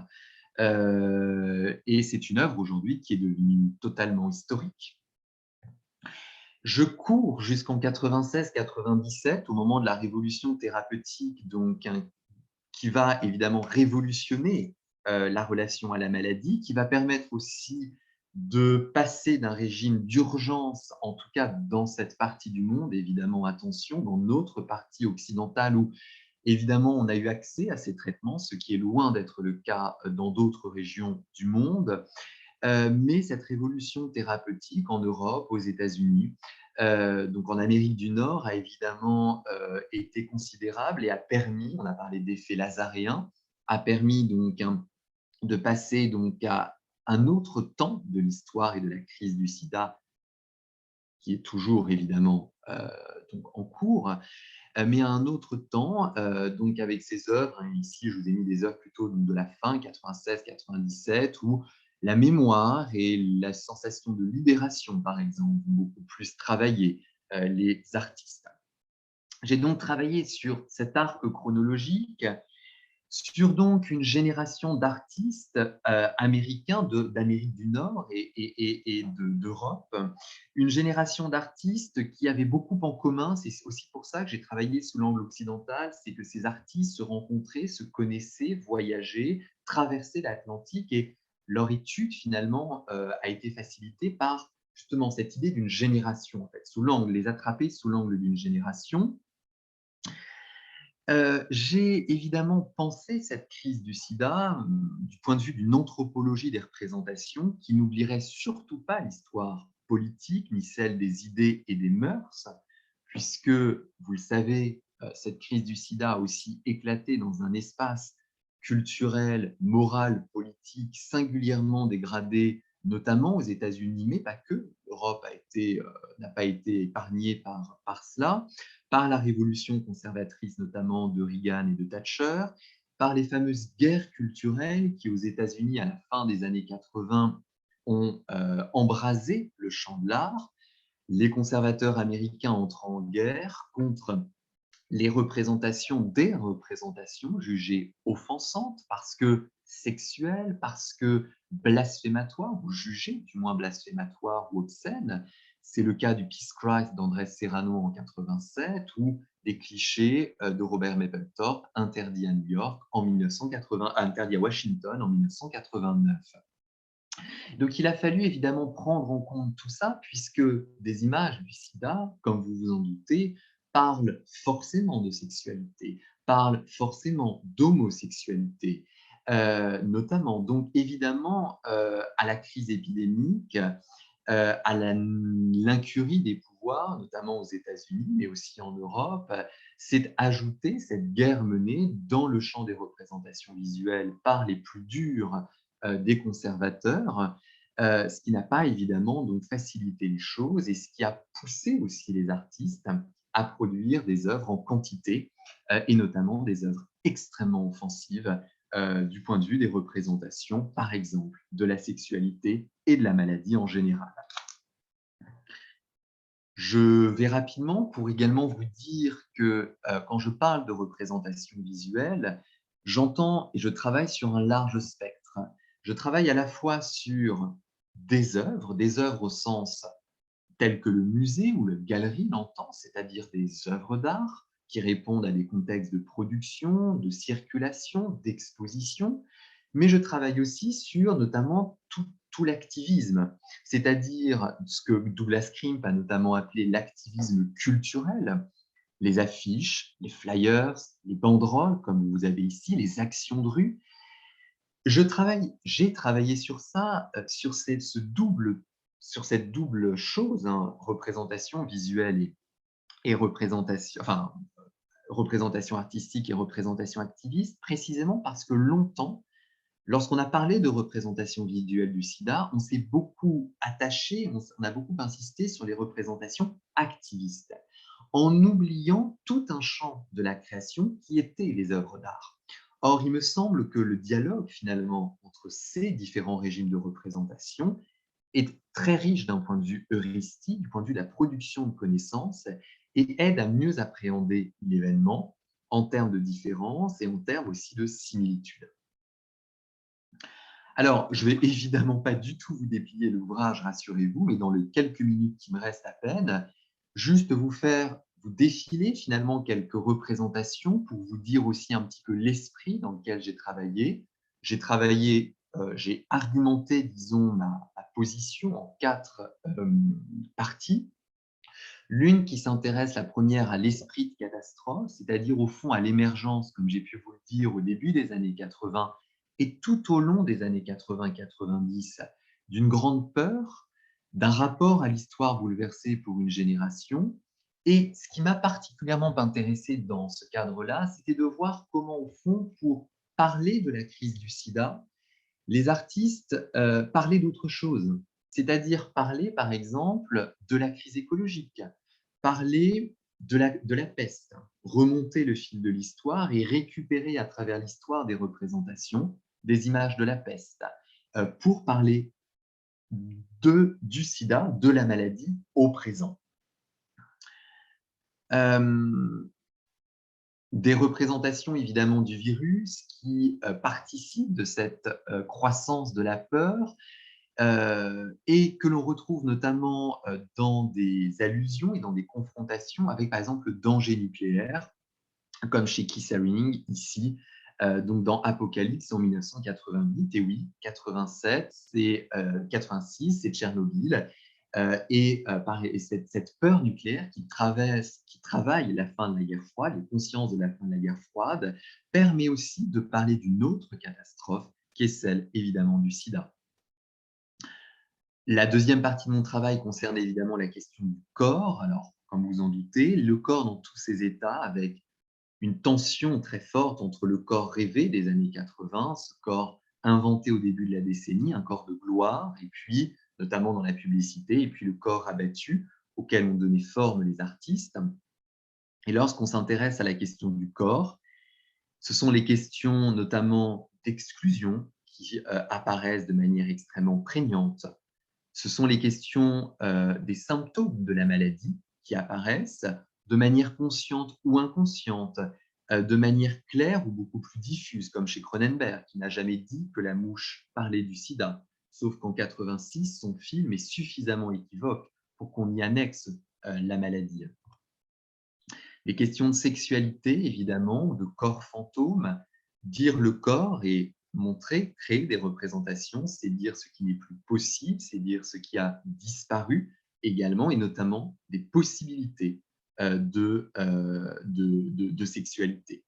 [SPEAKER 4] Et c'est une œuvre aujourd'hui qui est devenue totalement historique. Je cours jusqu'en 96-97, au moment de la révolution thérapeutique, donc qui va évidemment révolutionner la relation à la maladie, qui va permettre aussi de passer d'un régime d'urgence, en tout cas dans cette partie du monde, évidemment, attention, dans notre partie occidentale où évidemment on a eu accès à ces traitements, ce qui est loin d'être le cas dans d'autres régions du monde. Mais cette révolution thérapeutique en Europe, aux États-Unis, donc en Amérique du Nord, a évidemment été considérable et a permis, on a parlé d'effet lazaréen, a permis donc de passer donc à un autre temps de l'histoire et de la crise du sida, qui est toujours évidemment donc en cours, mais à un autre temps, donc avec ses œuvres, hein, ici je vous ai mis des œuvres plutôt de la fin, 96-97, où la mémoire et la sensation de libération, par exemple, vont beaucoup plus travailler les artistes. J'ai donc travaillé sur cet arc chronologique, sur donc une génération d'artistes américains d'Amérique du Nord et d'Europe, une génération d'artistes qui avaient beaucoup en commun. C'est aussi pour ça que j'ai travaillé sous l'angle occidental, c'est que ces artistes se rencontraient, se connaissaient, voyageaient, traversaient l'Atlantique, et leur étude finalement a été facilitée par justement cette idée d'une génération, en fait, sous l'angle, les attraper sous l'angle d'une génération. J'ai évidemment pensé cette crise du sida du point de vue d'une anthropologie des représentations qui n'oublierait surtout pas l'histoire politique ni celle des idées et des mœurs, puisque, vous le savez, cette crise du sida a aussi éclaté dans un espace culturel, moral, politique singulièrement dégradé, notamment aux États-Unis, mais pas que. L'Europe n'a pas été épargnée par cela, par la révolution conservatrice notamment de Reagan et de Thatcher, par les fameuses guerres culturelles qui, aux États-Unis, à la fin des années 80, ont embrasé le champ de l'art. Les conservateurs américains entrent en guerre contre les représentations, des représentations jugées offensantes parce que sexuelles, parce que blasphématoires, ou jugées du moins blasphématoires ou obscènes. C'est le cas du Peace Christ d'Andrés Serrano en 87 ou des clichés de Robert Mapplethorpe interdits à New York en 1980, interdits à Washington en 1989. Donc, il a fallu évidemment prendre en compte tout ça, puisque des images du sida, comme vous vous en doutez, parlent forcément de sexualité, parlent forcément d'homosexualité, notamment. Donc, évidemment, à la crise épidémique, à l'incurie des pouvoirs, notamment aux États-Unis, mais aussi en Europe, s'est ajoutée cette guerre menée dans le champ des représentations visuelles par les plus durs des conservateurs, ce qui n'a pas évidemment donc facilité les choses et ce qui a poussé aussi les artistes à produire des œuvres en quantité et notamment des œuvres extrêmement offensives du point de vue des représentations, par exemple, de la sexualité et de la maladie en général. Je vais rapidement pour également vous dire que quand je parle de représentation visuelle, j'entends et je travaille sur un large spectre. Je travaille à la fois sur des œuvres au sens tel que le musée ou la galerie l'entend, c'est-à-dire des œuvres d'art qui répondent à des contextes de production, de circulation, d'exposition, mais je travaille aussi sur notamment tout l'activisme, c'est-à-dire ce que Douglas Crimp a notamment appelé l'activisme culturel, les affiches, les flyers, les banderoles, comme vous avez ici, les actions de rue. J'ai travaillé sur ça, sur cette double chose, hein, représentation visuelle et représentation, enfin, représentation artistique et représentation activiste, précisément parce que longtemps, lorsqu'on a parlé de représentation visuelle du sida, on s'est beaucoup attaché, on a beaucoup insisté sur les représentations activistes, en oubliant tout un champ de la création qui était les œuvres d'art. Or, il me semble que le dialogue finalement entre ces différents régimes de représentation est très riche d'un point de vue heuristique, du point de vue de la production de connaissances, et aide à mieux appréhender l'événement en termes de différences et en termes aussi de similitudes. Alors, je ne vais évidemment pas du tout vous déplier l'ouvrage, rassurez-vous, mais dans les quelques minutes qui me restent à peine, juste vous défiler finalement quelques représentations pour vous dire aussi un petit peu l'esprit dans lequel j'ai travaillé. J'ai argumenté, disons, ma position en 4 parties. L'une qui s'intéresse, la première, à l'esprit de catastrophe, c'est-à-dire au fond à l'émergence, comme j'ai pu vous le dire, au début des années 80 et tout au long des années 80-90, d'une grande peur, d'un rapport à l'histoire bouleversée pour une génération. Et ce qui m'a particulièrement intéressé dans ce cadre-là, c'était de voir comment, au fond, pour parler de la crise du sida, les artistes parlaient d'autre chose, c'est-à-dire parler, par exemple, de la crise écologique, parler de la peste, remonter le fil de l'histoire et récupérer à travers l'histoire des représentations, des images de la peste, pour parler du sida, de la maladie au présent. Des représentations évidemment du virus qui participent de cette croissance de la peur et que l'on retrouve notamment dans des allusions et dans des confrontations avec par exemple le danger nucléaire, comme chez Keith Haring ici, donc dans Apocalypse en 1988, et oui, 87, c'est 86, c'est Tchernobyl, et cette peur nucléaire qui travaille la fin de la guerre froide, les consciences de la fin de la guerre froide, permet aussi de parler d'une autre catastrophe, qui est celle évidemment du sida. La deuxième partie de mon travail concerne évidemment la question du corps. Alors, comme vous en doutez, le corps dans tous ses états, avec une tension très forte entre le corps rêvé des années 80, ce corps inventé au début de la décennie, un corps de gloire, et puis notamment dans la publicité, et puis le corps abattu auquel ont donné forme les artistes. Et lorsqu'on s'intéresse à la question du corps, ce sont les questions notamment d'exclusion qui apparaissent de manière extrêmement prégnante. Ce sont les questions des symptômes de la maladie qui apparaissent de manière consciente ou inconsciente, de manière claire ou beaucoup plus diffuse, comme chez Cronenberg, qui n'a jamais dit que la mouche parlait du sida, sauf qu'en 86, son film est suffisamment équivoque pour qu'on y annexe la maladie. Les questions de sexualité, évidemment, de corps fantôme, dire le corps et montrer, créer des représentations, c'est dire ce qui n'est plus possible, c'est dire ce qui a disparu également, et notamment des possibilités de sexualité.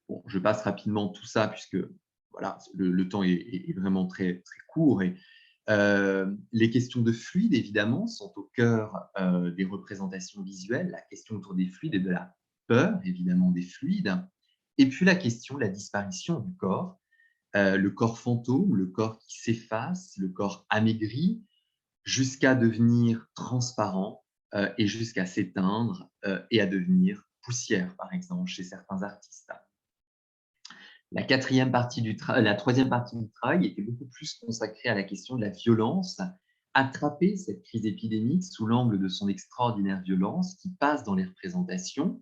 [SPEAKER 4] Bon, je passe rapidement tout ça puisque voilà, le temps est vraiment très, très court. Et, les questions de fluide, évidemment, sont au cœur des représentations visuelles, la question autour des fluides et de la peur, évidemment, des fluides. Et puis la question de la disparition du corps, le corps fantôme, le corps qui s'efface, le corps amaigri, jusqu'à devenir transparent et jusqu'à s'éteindre et à devenir poussière, par exemple, chez certains artistes. La troisième partie du travail était beaucoup plus consacrée à la question de la violence, attraper cette crise épidémique sous l'angle de son extraordinaire violence qui passe dans les représentations,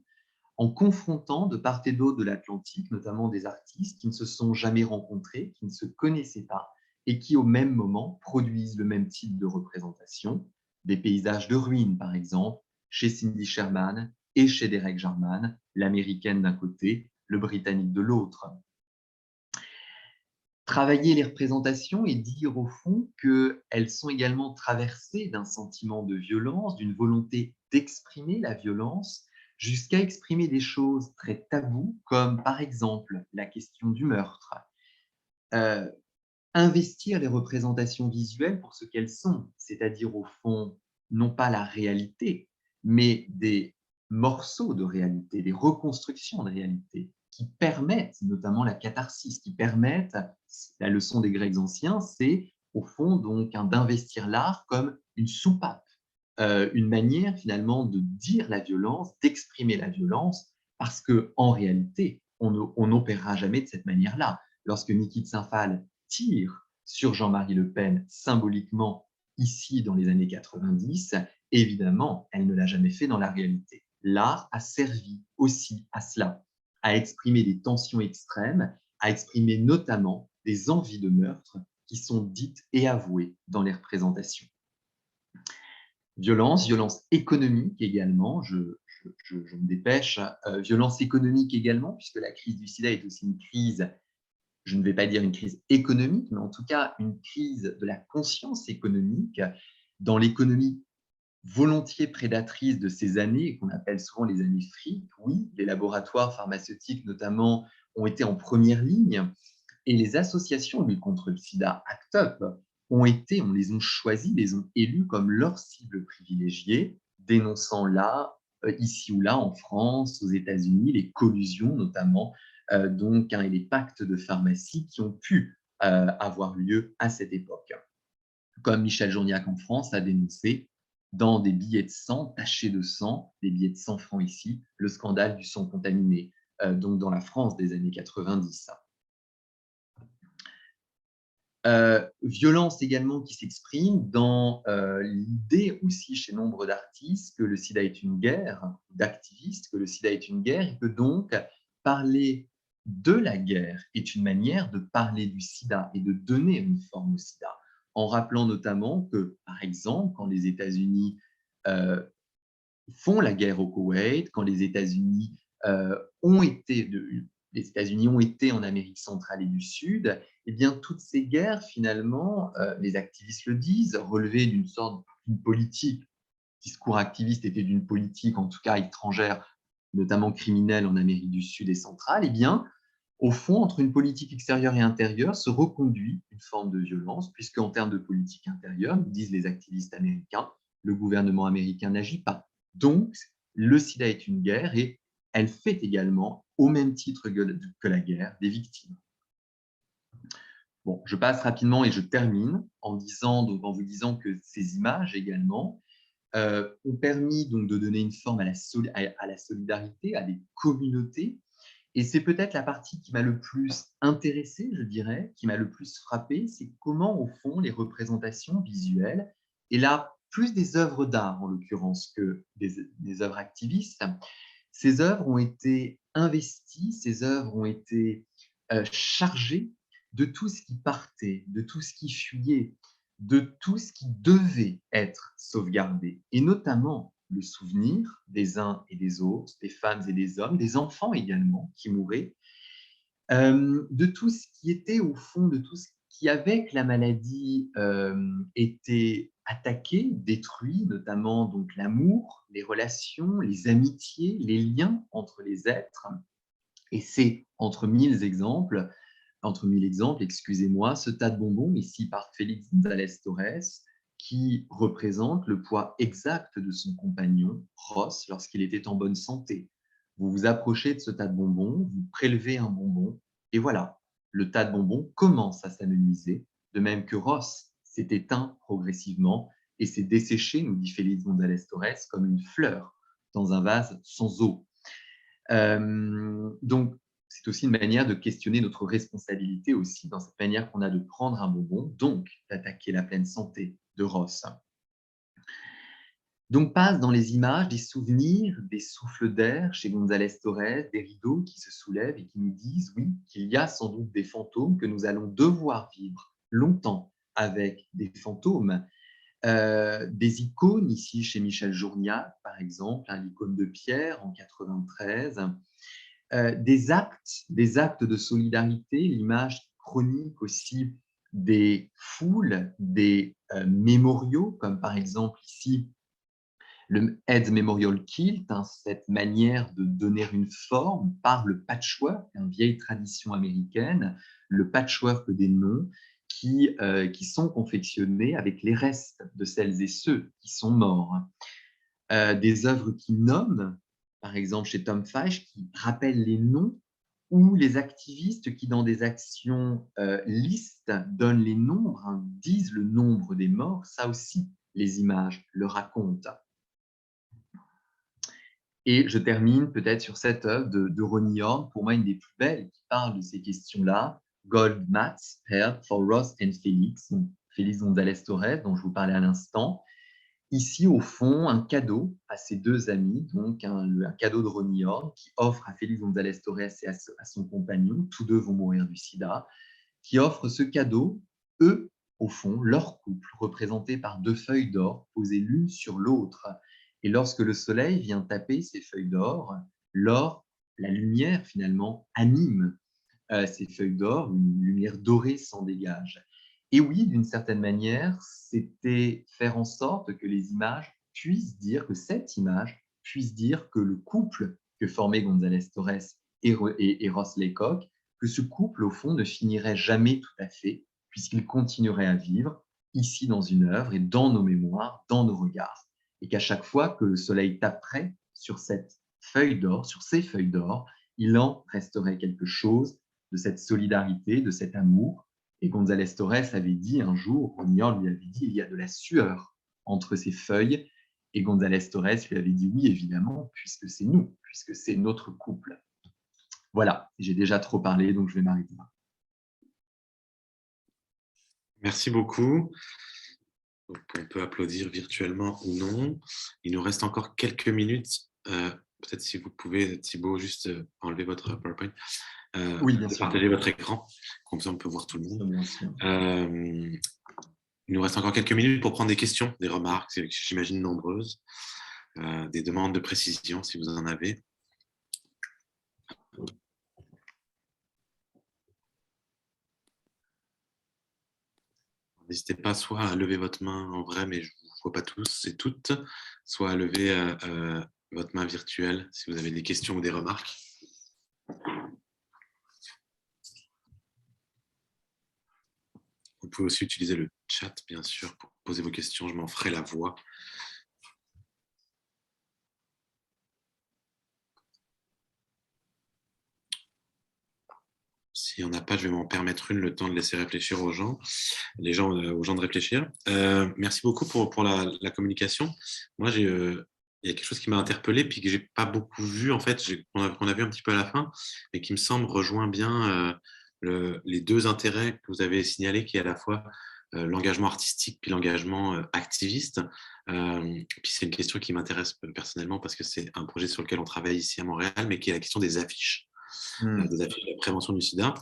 [SPEAKER 4] en confrontant de part et d'autre de l'Atlantique, notamment des artistes qui ne se sont jamais rencontrés, qui ne se connaissaient pas, et qui au même moment produisent le même type de représentation, des paysages de ruines par exemple, chez Cindy Sherman et chez Derek Jarman, l'américaine d'un côté, le britannique de l'autre. Travailler les représentations et dire au fond qu'elles sont également traversées d'un sentiment de violence, d'une volonté d'exprimer la violence, jusqu'à exprimer des choses très taboues, comme par exemple la question du meurtre. Investir les représentations visuelles pour ce qu'elles sont, c'est-à-dire au fond, non pas la réalité, mais des morceaux de réalité, des reconstructions de réalité qui permettent notamment la catharsis, qui permettent, la leçon des Grecs anciens, c'est au fond donc d'investir l'art comme une soupape, une manière finalement de dire la violence, d'exprimer la violence, parce qu'en réalité, on n'opérera jamais de cette manière-là. Lorsque Niki de Saint-Phal tire sur Jean-Marie Le Pen symboliquement ici dans les années 90, évidemment, elle ne l'a jamais fait dans la réalité. L'art a servi aussi à cela, à exprimer des tensions extrêmes, à exprimer notamment des envies de meurtre qui sont dites et avouées dans les représentations. Violence économique également, je me dépêche, violence économique également, puisque la crise du sida est aussi une crise, je ne vais pas dire une crise économique, mais en tout cas une crise de la conscience économique dans l'économie volontiers prédatrice de ces années, qu'on appelle souvent les années fric. Oui, les laboratoires pharmaceutiques notamment ont été en première ligne, et les associations de lutte contre le sida, ACT UP, on les ont choisis, les ont élus comme leur cible privilégiée, dénonçant là, ici ou là, en France, aux États-Unis, les collusions notamment, et les pactes de pharmacie qui ont pu avoir lieu à cette époque. Comme Michel Journiac en France a dénoncé dans des billets de sang tachés de sang, des billets de 100 francs ici, le scandale du sang contaminé, donc dans la France des années 90. Violence également qui s'exprime dans l'idée aussi chez nombre d'artistes que le sida est une guerre, d'activistes que le sida est une guerre, et que donc parler de la guerre est une manière de parler du sida et de donner une forme au sida, en rappelant notamment que, par exemple, quand les États-Unis font la guerre au Koweït, quand les États-Unis les États-Unis ont été en Amérique centrale et du Sud, eh bien, toutes ces guerres, finalement, les activistes le disent, relevaient d'une sorte d'une politique, le discours activiste était d'une politique, en tout cas étrangère, notamment criminelle en Amérique du Sud et centrale, eh bien, au fond, entre une politique extérieure et intérieure, se reconduit une forme de violence, puisque en termes de politique intérieure, nous disent les activistes américains, le gouvernement américain n'agit pas. Donc, le sida est une guerre et elle fait également, au même titre que la guerre, des victimes. Bon, je passe rapidement et je termine en vous disant que ces images également ont permis donc de donner une forme à la solidarité, à des communautés. Et c'est peut-être la partie qui m'a le plus intéressé, je dirais, qui m'a le plus frappé, c'est comment, au fond, les représentations visuelles, et là, plus des œuvres d'art en l'occurrence que des œuvres activistes, ces œuvres ont été investies, ces œuvres ont été chargées de tout ce qui partait, de tout ce qui fuyait, de tout ce qui devait être sauvegardé, et notamment le souvenir des uns et des autres, des femmes et des hommes, des enfants également qui mouraient, de tout ce qui était au fond, de tout ce qui, avec la maladie, était attaqué, détruit, notamment donc l'amour, les relations, les amitiés, les liens entre les êtres. Et c'est entre mille exemples, excusez-moi, ce tas de bonbons, ici par Félix González Torres, qui représente le poids exact de son compagnon, Ross, lorsqu'il était en bonne santé. Vous vous approchez de ce tas de bonbons, vous prélevez un bonbon, et voilà, le tas de bonbons commence à s'amenuiser, de même que Ross s'est éteint progressivement et s'est desséché, nous dit Félix González Torres, comme une fleur dans un vase sans eau. Donc, c'est aussi une manière de questionner notre responsabilité aussi dans cette manière qu'on a de prendre un bonbon, donc d'attaquer la pleine santé de Ross. Donc passent dans les images des souvenirs, des souffles d'air chez González Torres, des rideaux qui se soulèvent et qui nous disent, oui, qu'il y a sans doute des fantômes, que nous allons devoir vivre longtemps avec des fantômes. Des icônes ici chez Michel Journiac, par exemple, l'icône de Pierre en 93, des actes de solidarité, l'image chronique aussi des foules, des mémoriaux, comme par exemple ici le Head Memorial Quilt, cette manière de donner une forme par le patchwork, une vieille tradition américaine, le patchwork des noms qui sont confectionnés avec les restes de celles et ceux qui sont morts. Des œuvres qui nomment, par exemple chez Tom Feisch, qui rappellent les noms, ou les activistes qui, dans des actions listes, donnent les nombres, disent le nombre des morts. Ça aussi, les images le racontent. Et je termine peut-être sur cette œuvre de Ronnie Horn, pour moi une des plus belles, qui parle de ces questions-là, Gold Mats Paired for Ross and Felix, donc Félix González Torres, dont je vous parlais à l'instant. Ici, au fond, un cadeau à ces deux amis, donc un cadeau de Ronnie Horn qui offre à Félix González Torres et à son compagnon, tous deux vont mourir du sida, qui offre ce cadeau, eux, au fond, leur couple, représenté par deux feuilles d'or posées l'une sur l'autre. Et lorsque le soleil vient taper ces feuilles d'or, l'or, la lumière finalement, anime ces feuilles d'or, une lumière dorée s'en dégage. Et oui, d'une certaine manière, c'était faire en sorte que les images puissent dire, que cette image puisse dire que le couple que formaient González Torres et Ross Laycock, que ce couple, au fond, ne finirait jamais tout à fait, puisqu'il continuerait à vivre ici dans une œuvre et dans nos mémoires, dans nos regards. Et qu'à chaque fois que le soleil taperait sur cette feuille d'or, sur ces feuilles d'or, il en resterait quelque chose de cette solidarité, de cet amour. Et González Torres avait dit un jour, Ronnie Horn lui avait dit, il y a de la sueur entre ces feuilles. Et González Torres lui avait dit, oui, évidemment, puisque c'est nous, puisque c'est notre couple. Voilà, j'ai déjà trop parlé, donc je vais m'arrêter là.
[SPEAKER 1] Merci beaucoup. Donc, on peut applaudir virtuellement ou non. Il nous reste encore quelques minutes. Peut-être si vous pouvez, Thibaut, juste enlever votre PowerPoint.
[SPEAKER 4] Oui, bien sûr.
[SPEAKER 1] Partager votre écran, comme ça on peut voir tout le monde. Il nous reste encore quelques minutes pour prendre des questions, des remarques, j'imagine nombreuses, des demandes de précision si vous en avez. N'hésitez pas soit à lever votre main en vrai, mais je ne vous vois pas tous et toutes, soit à lever votre main virtuelle si vous avez des questions ou des remarques. Vous pouvez aussi utiliser le chat, bien sûr, pour poser vos questions. Je m'en ferai la voix. S'il n'y en a pas, je vais m'en permettre une, le temps de laisser réfléchir aux gens, aux gens de réfléchir. Merci beaucoup pour la communication. Moi, il y a quelque chose qui m'a interpellé, puis que je n'ai pas beaucoup vu, en fait, qu'on a vu un petit peu à la fin, mais qui me semble rejoint bien les deux intérêts que vous avez signalés, qui est à la fois l'engagement artistique puis l'engagement activiste. Puis c'est une question qui m'intéresse personnellement parce que c'est un projet sur lequel on travaille ici à Montréal, mais qui est la question des affiches. Des affiches de la prévention du sida,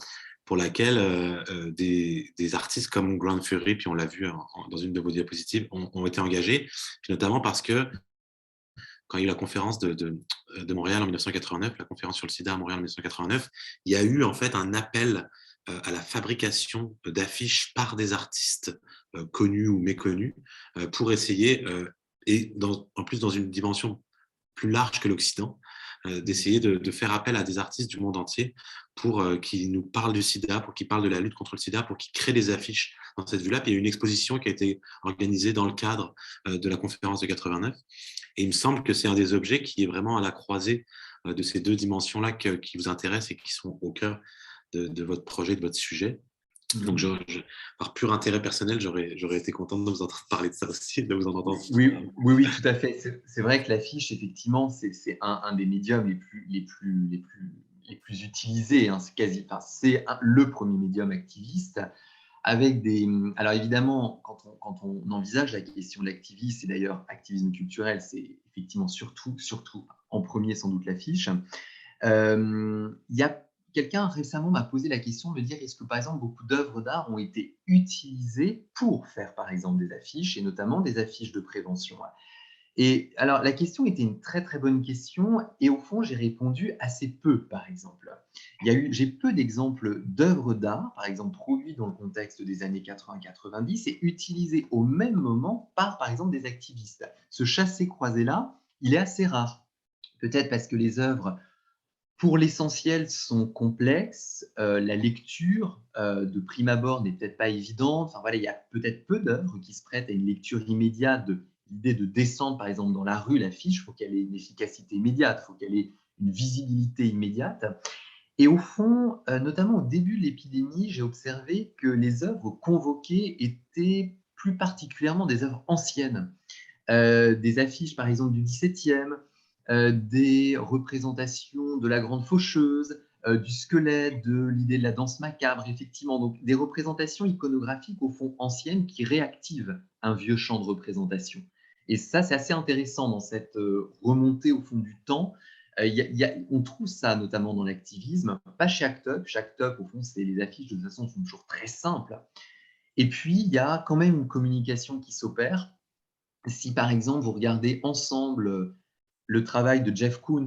[SPEAKER 1] pour laquelle des artistes comme Grand Fury, puis on l'a vu dans une de vos diapositives, ont été engagés, puis notamment parce que quand il y a eu la conférence de Montréal en 1989, la conférence sur le sida à Montréal en 1989, il y a eu en fait un appel à la fabrication d'affiches par des artistes connus ou méconnus pour essayer, et en plus dans une dimension plus large que l'Occident, d'essayer de faire appel à des artistes du monde entier pour qu'ils nous parlent du sida, pour qu'ils parlent de la lutte contre le sida, pour qu'ils créent des affiches dans cette vue-là. Puis il y a eu une exposition qui a été organisée dans le cadre de la conférence de 89. Et il me semble que c'est un des objets qui est vraiment à la croisée de ces deux dimensions-là qui vous intéressent et qui sont au cœur de votre projet, de votre sujet. Donc, par pur intérêt personnel, j'aurais été content de vous entendre parler de ça aussi, de vous en entendre.
[SPEAKER 4] Oui, tout à fait. C'est vrai que l'affiche, effectivement, c'est un des médiums les plus utilisés. Hein. C'est le premier médium activiste. Alors évidemment, quand on envisage la question de l'activisme, et d'ailleurs activisme culturel, c'est effectivement surtout en premier sans doute l'affiche. Quelqu'un récemment m'a posé la question de me dire est-ce que par exemple beaucoup d'œuvres d'art ont été utilisées pour faire par exemple des affiches et notamment des affiches de prévention. Et alors la question était une très très bonne question et au fond j'ai répondu assez peu par exemple. J'ai peu d'exemples d'œuvres d'art par exemple produites dans le contexte des années 80-90 et utilisées au même moment par exemple des activistes. Ce chassé-croisé là, il est assez rare. Peut-être parce que les œuvres pour l'essentiel, sont complexes. La lecture, de prime abord, n'est peut-être pas évidente. Enfin, voilà, il y a peut-être peu d'œuvres qui se prêtent à une lecture immédiate de l'idée de descendre, par exemple, dans la rue, l'affiche. Il faut qu'elle ait une efficacité immédiate, il faut qu'elle ait une visibilité immédiate. Et au fond, notamment au début de l'épidémie, j'ai observé que les œuvres convoquées étaient plus particulièrement des œuvres anciennes. Des affiches, par exemple, du XVIIe, des représentations de la Grande Faucheuse, du squelette, de l'idée de la danse macabre, effectivement. Donc, des représentations iconographiques, au fond, anciennes, qui réactivent un vieux champ de représentation. Et ça, c'est assez intéressant dans cette remontée, au fond, du temps. On trouve ça notamment dans l'activisme, pas chez ACT UP. Chez ACT UP, au fond, les affiches, de toute façon, sont toujours très simples. Et puis, il y a quand même une communication qui s'opère. Si, par exemple, vous regardez ensemble le travail de Jeff Koons,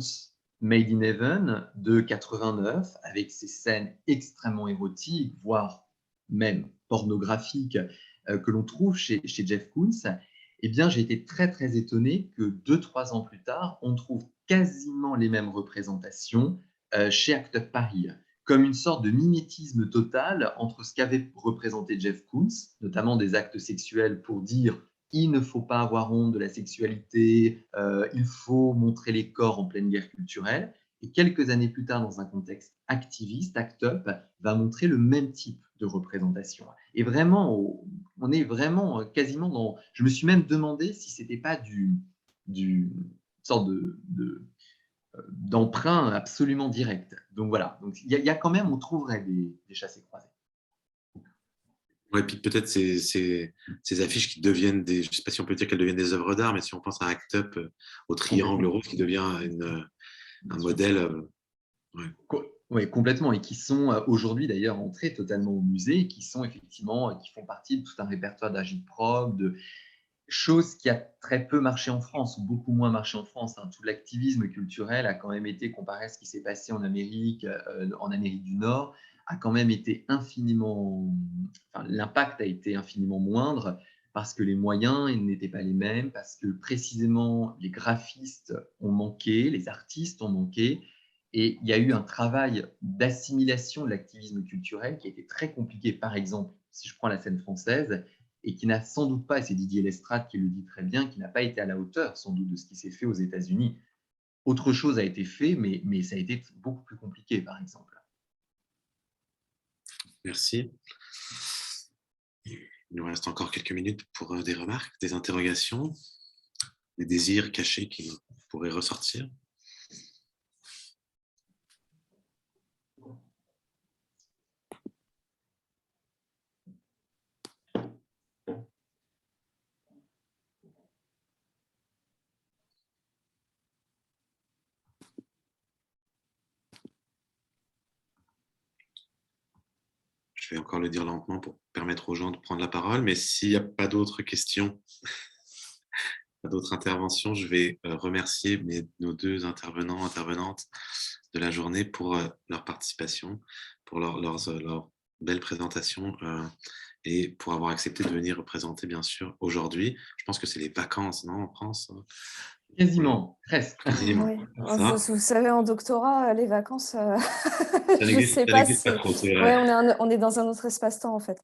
[SPEAKER 4] Made in Heaven, de 89, avec ses scènes extrêmement érotiques, voire même pornographiques, que l'on trouve chez Jeff Koons, eh bien, j'ai été très, très étonné que 2-3 ans plus tard, on trouve quasiment les mêmes représentations chez ACT UP Paris, comme une sorte de mimétisme total entre ce qu'avait représenté Jeff Koons, notamment des actes sexuels pour dire il ne faut pas avoir honte de la sexualité, il faut montrer les corps en pleine guerre culturelle. Et quelques années plus tard, dans un contexte activiste, ACT UP va montrer le même type de représentation. Et vraiment, on est vraiment quasiment dans... Je me suis même demandé si ce n'était pas une sorte d'emprunt absolument direct. Donc voilà, il y a quand même, on trouverait des chassés-croisés.
[SPEAKER 1] Ouais, puis peut-être ces affiches qui deviennent je ne sais pas si on peut dire qu'elles deviennent des œuvres d'art, mais si on pense à ACT UP, au triangle rose qui devient un modèle. Ouais.
[SPEAKER 4] Oui, complètement, et qui sont aujourd'hui d'ailleurs entrés totalement au musée, qui sont effectivement, qui font partie de tout un répertoire d'agitprop, de choses qui a très peu marché en France, ou beaucoup moins marché en France. Tout l'activisme culturel a quand même été, comparé à ce qui s'est passé en Amérique du Nord, a quand même été infiniment... Enfin, l'impact a été infiniment moindre parce que les moyens n'étaient pas les mêmes, parce que précisément les graphistes ont manqué, les artistes ont manqué, et il y a eu un travail d'assimilation de l'activisme culturel qui a été très compliqué. Par exemple, si je prends la scène française, et qui n'a sans doute pas, et c'est Didier Lestrade qui le dit très bien, qui n'a pas été à la hauteur sans doute de ce qui s'est fait aux États-Unis. Autre chose a été fait, mais ça a été beaucoup plus compliqué, par exemple.
[SPEAKER 1] Merci. Il nous reste encore quelques minutes pour des remarques, des interrogations, des désirs cachés qui pourraient ressortir. Je vais encore le dire lentement pour permettre aux gens de prendre la parole, mais s'il n'y a pas d'autres questions, pas d'autres interventions, je vais remercier nos deux intervenantes de la journée pour leur participation, pour leur belle présentation et pour avoir accepté de venir représenter, bien sûr, aujourd'hui. Je pense que c'est les vacances, non, en France?
[SPEAKER 4] Quasiment, presque.
[SPEAKER 1] Quasiment.
[SPEAKER 2] Oui. Vous savez, en doctorat, les vacances,
[SPEAKER 1] Ça
[SPEAKER 2] je ne sais pas si...
[SPEAKER 1] pas trop, c'est vrai.
[SPEAKER 2] Ouais, on est dans un autre espace-temps, en fait.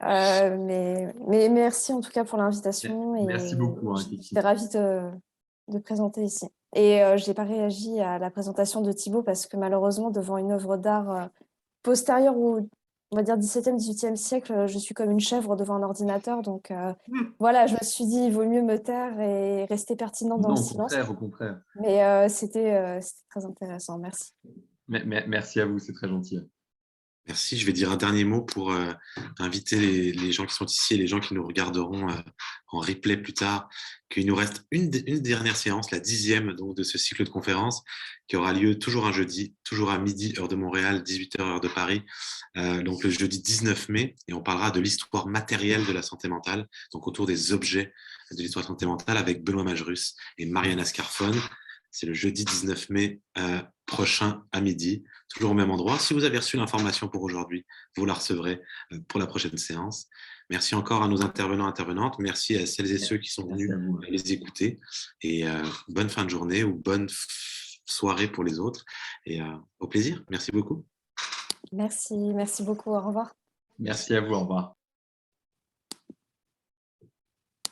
[SPEAKER 2] Mais merci en tout cas pour l'invitation.
[SPEAKER 4] Merci beaucoup.
[SPEAKER 2] J'étais ravie de présenter ici. Et je n'ai pas réagi à la présentation de Thibaut parce que malheureusement, devant une œuvre d'art postérieure au, on va dire, 17e, 18e siècle, je suis comme une chèvre devant un ordinateur. Donc voilà, je me suis dit, il vaut mieux me taire et rester pertinente dans le silence.
[SPEAKER 4] Au contraire.
[SPEAKER 2] Mais c'était très intéressant. Merci.
[SPEAKER 4] Merci à vous, c'est très gentil.
[SPEAKER 1] Merci. Je vais dire un dernier mot pour inviter les gens qui sont ici et les gens qui nous regarderont en replay plus tard, qu'il nous reste une dernière séance, la 10e donc, de ce cycle de conférences, qui aura lieu toujours un jeudi, toujours à midi, heure de Montréal, 18h, heure de Paris, donc le jeudi 19 mai, et on parlera de l'histoire matérielle de la santé mentale, donc autour des objets de l'histoire de la santé mentale, avec Benoît Majerus et Marianne Ascarfone. C'est le jeudi 19 mai prochain à midi, toujours au même endroit. Si vous avez reçu l'information pour aujourd'hui, vous la recevrez pour la prochaine séance. Merci encore à nos intervenants et intervenantes. Merci à celles et ceux qui sont venus les écouter. Et bonne fin de journée ou bonne soirée pour les autres. Et au plaisir. Merci beaucoup.
[SPEAKER 2] Merci beaucoup. Au revoir.
[SPEAKER 4] Merci à vous. Au revoir.